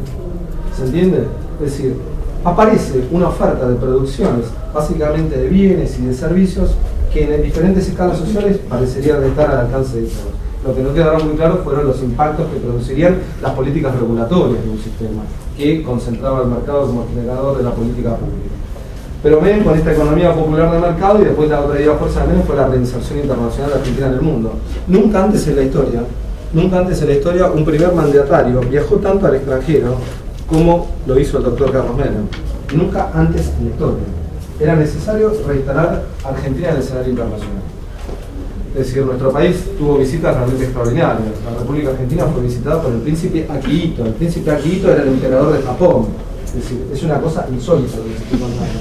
¿Se entiende? Es decir, aparece una oferta de producciones, básicamente de bienes y de servicios, que en diferentes escalas sociales parecerían estar al alcance de todos. Lo que no quedaron muy claro fueron los impactos que producirían las políticas regulatorias de un sistema que concentraba el mercado como generador de la política pública. Pero ven con esta economía popular de mercado, y después la otra idea de fuerza de Menem fue la reinserción internacional de Argentina en el mundo. Nunca antes en la historia un primer mandatario viajó tanto al extranjero como lo hizo el doctor Carlos Menem. Nunca antes en la historia. Era necesario reinstalar a Argentina en el escenario internacional. Es decir, nuestro país tuvo visitas realmente extraordinarias. La República Argentina fue visitada por el príncipe Akihito. El príncipe Akihito era el emperador de Japón. Es decir, es una cosa insólita lo que se estoy contando,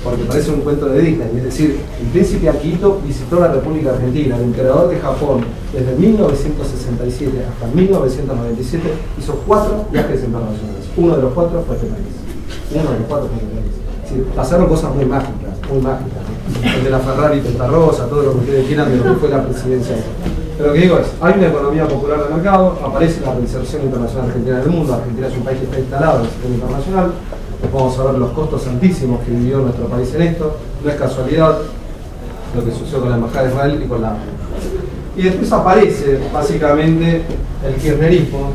porque parece un cuento de Disney. Es decir, el príncipe Akihito visitó la República Argentina, el emperador de Japón, desde 1967 hasta 1997, hizo 4 viajes internacionales. Uno de los 4 fue a este país. Es decir, pasaron cosas muy mágicas, ¿no? El de la Ferrari Pentarrosa, todo lo que ustedes quieran de lo que fue la presidencia. Pero lo que digo es, hay una economía popular de mercado, aparece la reinserción internacional argentina en el mundo. Argentina es un país que está instalado en el sistema internacional. Vamos a ver los costos altísimos que vivió nuestro país en esto. No es casualidad lo que sucedió con la Embajada de Israel y con la AMLO. Y después aparece básicamente el kirchnerismo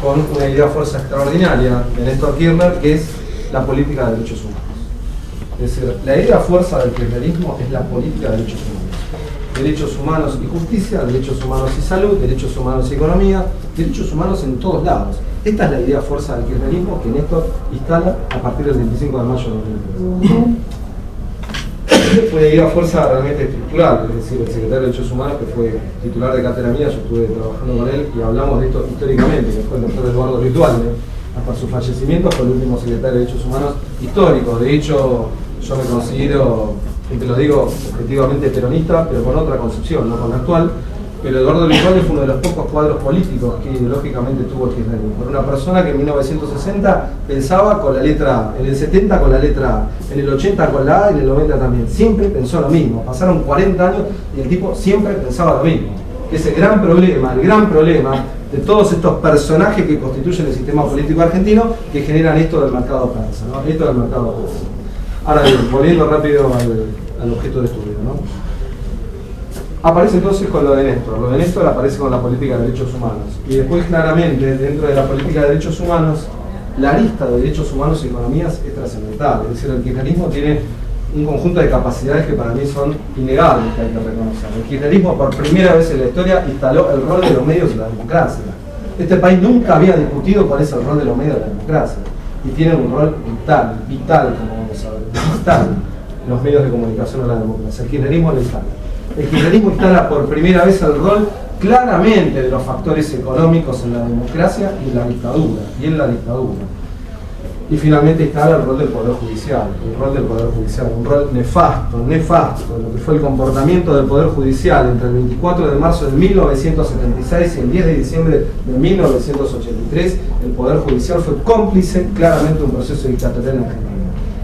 con una idea de fuerza extraordinaria de Néstor Kirchner, que es la política de derechos humanos. Es decir, la idea de fuerza del kirchnerismo es la política de derechos humanos. Derechos humanos y justicia, derechos humanos y salud, derechos humanos y economía, derechos humanos en todos lados. Esta es la idea de fuerza del kirchnerismo que Néstor instala a partir del 25 de mayo de 2003. Fue una idea de fuerza realmente estructural, es decir, el secretario de Derechos Humanos, que fue titular de cátedra mía, yo estuve trabajando con él y hablamos de esto históricamente, que fue el doctor Eduardo Luis Dualde. Hasta su fallecimiento fue el último secretario de Derechos Humanos histórico. De hecho, yo me considero, te lo digo objetivamente, peronista, pero con otra concepción, no con la actual. Pero Eduardo Luis Dualde fue uno de los pocos cuadros políticos que ideológicamente tuvo el kirchnerismo. Por una persona que en 1960 pensaba con la letra A, en el 70 con la letra A, en el 80 con la A y en el 90 también. Siempre pensó lo mismo. Pasaron 40 años y el tipo siempre pensaba lo mismo. Es el gran problema de todos estos personajes que constituyen el sistema político argentino, que generan esto del mercado persa, ¿no? Esto del mercado persa. Ahora bien, volviendo rápido al objeto de estudio, ¿no? Aparece entonces con lo de Néstor. Lo de Néstor aparece con la política de derechos humanos. Y después claramente, dentro de la política de derechos humanos, la arista de derechos humanos y economías es trascendental. Es decir, el kirchnerismo tiene un conjunto de capacidades que para mí son innegables, que hay que reconocer. El kirchnerismo por primera vez en la historia instaló el rol de los medios en la democracia. Este país nunca había discutido cuál es el rol de los medios en la democracia. Y tienen un rol vital, como vamos a ver, vital, los medios de comunicación en la democracia. El kirchnerismo lo instala. El kirchnerismo instala por primera vez el rol claramente de los factores económicos en la democracia y en la dictadura. Y finalmente instala el rol del Poder Judicial, un rol nefasto, lo que fue el comportamiento del Poder Judicial entre el 24 de marzo de 1976 y el 10 de diciembre de 1983. El Poder Judicial fue cómplice claramente de un proceso dictatorial en Argentina.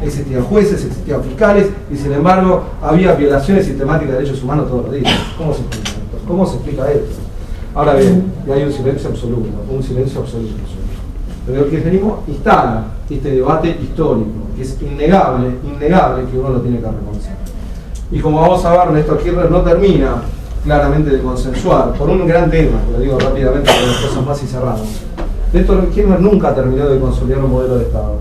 Existían jueces, existían fiscales, y sin embargo había violaciones sistemáticas de derechos humanos todos los días. ¿Cómo se explica esto? Ahora bien, y hay un silencio absoluto. Pero el kirchnerismo instala este debate histórico, que es innegable que uno lo tiene que reconocer. Y como vamos a ver, Néstor Kirchner no termina claramente de consensuar, por un gran tema, que lo digo rápidamente para las cosas más y cerramos. Néstor Kirchner nunca terminó de consolidar un modelo de Estado.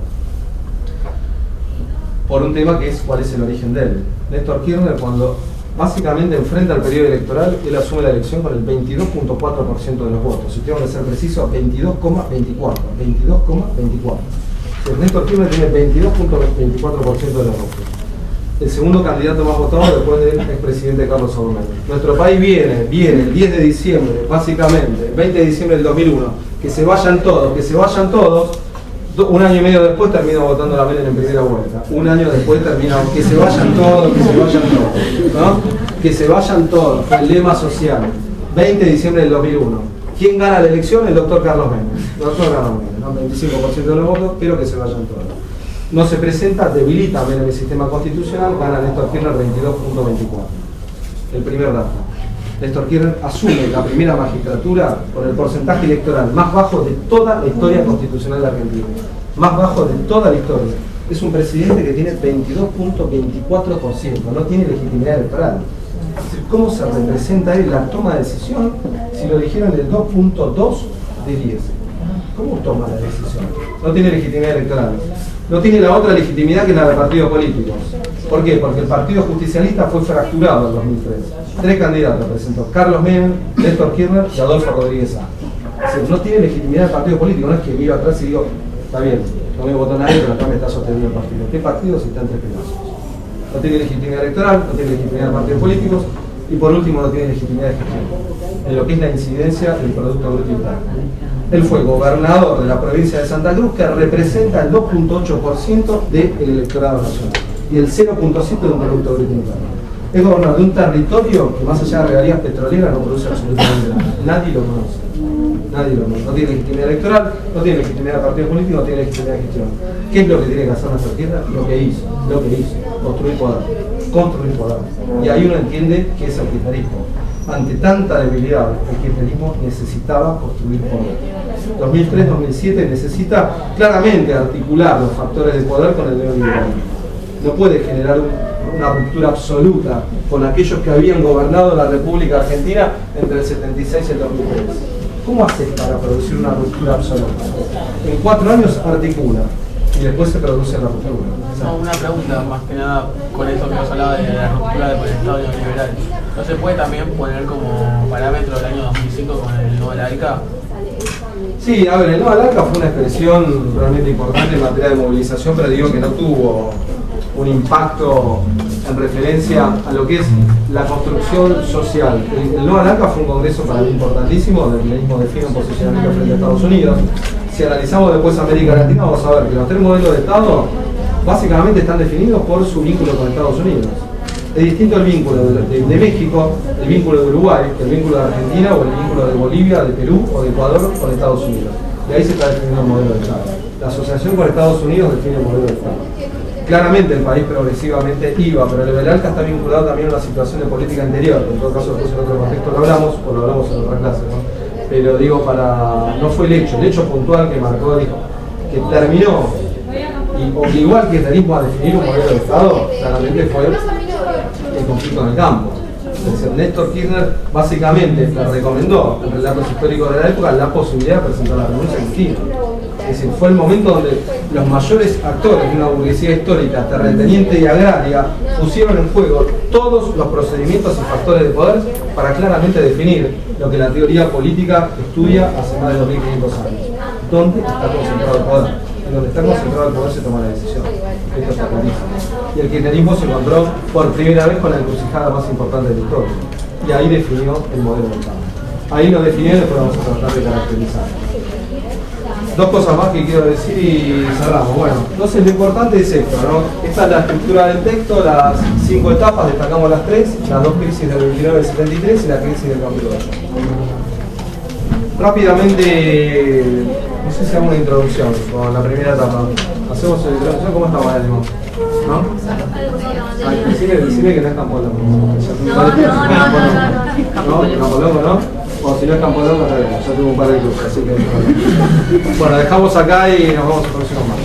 Por un tema que es cuál es el origen de él. Néstor Kirchner, cuando básicamente enfrenta el periodo electoral, él asume la elección con el 22.4% de los votos. Si tengo que ser preciso, 22,24. 22,24. Néstor Kirchner tiene 22.24% de los votos. El segundo candidato más votado después del expresidente Carlos Saúl Menem. Nuestro país viene el 10 de diciembre, básicamente, el 20 de diciembre del 2001, que se vayan todos. Un año y medio después termina votando la Menem en primera vuelta. Un año después termina, que se vayan todos, ¿no? Que se vayan todos, fue el lema social. 20 de diciembre del 2001. ¿Quién gana la elección? El doctor Carlos Menem. El doctor Carlos Menem, ¿no? 25% de los votos, pero que se vayan todos. No se presenta, debilita Menem el sistema constitucional, gana Néstor Kirchner 22.24. El primer dato. Néstor Kirchner asume la primera magistratura con el porcentaje electoral más bajo de toda la historia constitucional de Argentina. Más bajo de toda la historia. Es un presidente que tiene 22.24%, no tiene legitimidad electoral. Es decir, ¿cómo se representa él la toma de decisión si lo eligieron del 2.2 de 10? ¿Cómo toma la decisión? No tiene legitimidad electoral. No tiene la otra legitimidad que la de partidos políticos. ¿Por qué? Porque el Partido Justicialista fue fracturado en 2003. 3 candidatos presentó: Carlos Menem, Néstor Kirchner y Adolfo Rodríguez A. Es decir, no tiene legitimidad el partido político. No es que miro atrás y digo, está bien, no me votó nadie, pero acá me está sosteniendo el partido. ¿Qué partido si está en 3 pedazos? No tiene legitimidad electoral, no tiene legitimidad de partidos políticos y por último no tiene legitimidad de gestión en lo que es la incidencia del Producto Bruto Interno. Él fue gobernador de la provincia de Santa Cruz, que representa el 2.8% del electorado nacional y el 0.7% de un Producto Bruto Interno. Es gobernador de un territorio que, más allá de regalías petroleras, no produce absolutamente nada. Nadie lo conoce. Nadie lo conoce. No tiene legitimidad electoral, no tiene legitimidad de partido político, no tiene legitimidad de gestión. ¿Qué es lo que tiene que hacer nuestra tierra? Lo que hizo. Construir poder. Construir poder. Y ahí uno entiende que es el kirchnerismo. Ante tanta debilidad, el kirchnerismo necesitaba construir poder. 2003-2007 necesita claramente articular los factores de poder con el neoliberalismo. No puede generar una ruptura absoluta con aquellos que habían gobernado la República Argentina entre el 76 y el 2003. ¿Cómo haces para producir una ruptura absoluta? En 4 años articula y después se produce la ruptura. No, una pregunta más que nada con esto que nos hablaba de la ruptura del Estado neoliberal. ¿No se puede también poner como parámetro el año 2005 con el no al ALCA? Sí, a ver, el no al ALCA fue una expresión realmente importante en materia de movilización, pero digo que no tuvo un impacto en referencia a lo que es la construcción social. El no al ALCA fue un congreso para mí importantísimo, donde el kirchnerismo define un posicionamiento frente a Estados Unidos. Si analizamos después América Latina, vamos a ver que los 3 modelos de Estado básicamente están definidos por su vínculo con Estados Unidos. Es distinto el vínculo de México, el vínculo de Uruguay, el vínculo de Argentina o el vínculo de Bolivia, de Perú o de Ecuador con Estados Unidos. Y ahí se está definiendo el modelo de Estado. La asociación con Estados Unidos define el modelo de Estado. Claramente el país progresivamente iba, pero el ALCA está vinculado también a una situación de política interior. En todo caso, después en otro contexto lo hablamos, o lo hablamos en otra clase, ¿no? Pero digo, no fue el hecho puntual que marcó, dijo, que terminó, y obligó al kirchnerismo a definir un modelo de Estado, claramente fue el conflicto en el campo. Es decir, Néstor Kirchner básicamente le recomendó en relatos históricos de la época la posibilidad de presentar la renuncia a Cristina. Es decir, fue el momento donde los mayores actores de una burguesía histórica, terrateniente y agraria, pusieron en juego todos los procedimientos y factores de poder para claramente definir lo que la teoría política estudia hace más de 2500 años. ¿Dónde está concentrado el poder? En donde está concentrado el poder se toma la decisión. Esto está clarísimo. Y el kirchnerismo se encontró por primera vez con la encrucijada más importante de la historia. Y ahí definió el modelo de Estado. Ahí lo definió y después vamos a tratar de caracterizar. 2 cosas más que quiero decir y cerramos. Bueno, entonces lo importante es esto, ¿no? Esta es la estructura del texto, las 5 etapas, destacamos las 3, las 2 crisis del 29 al 73 y la crisis del capítulo 8. Rápidamente, no sé si hago una introducción con la primera etapa. Hacemos la introducción, ¿cómo estamos, Ánimo? ¿No? Ay, decime que no es Campolongo. No, Campolongo no. O si no es Campolongo, está bien, yo tengo un par de cruces, así que... Bueno, dejamos acá y nos vamos a próximo más.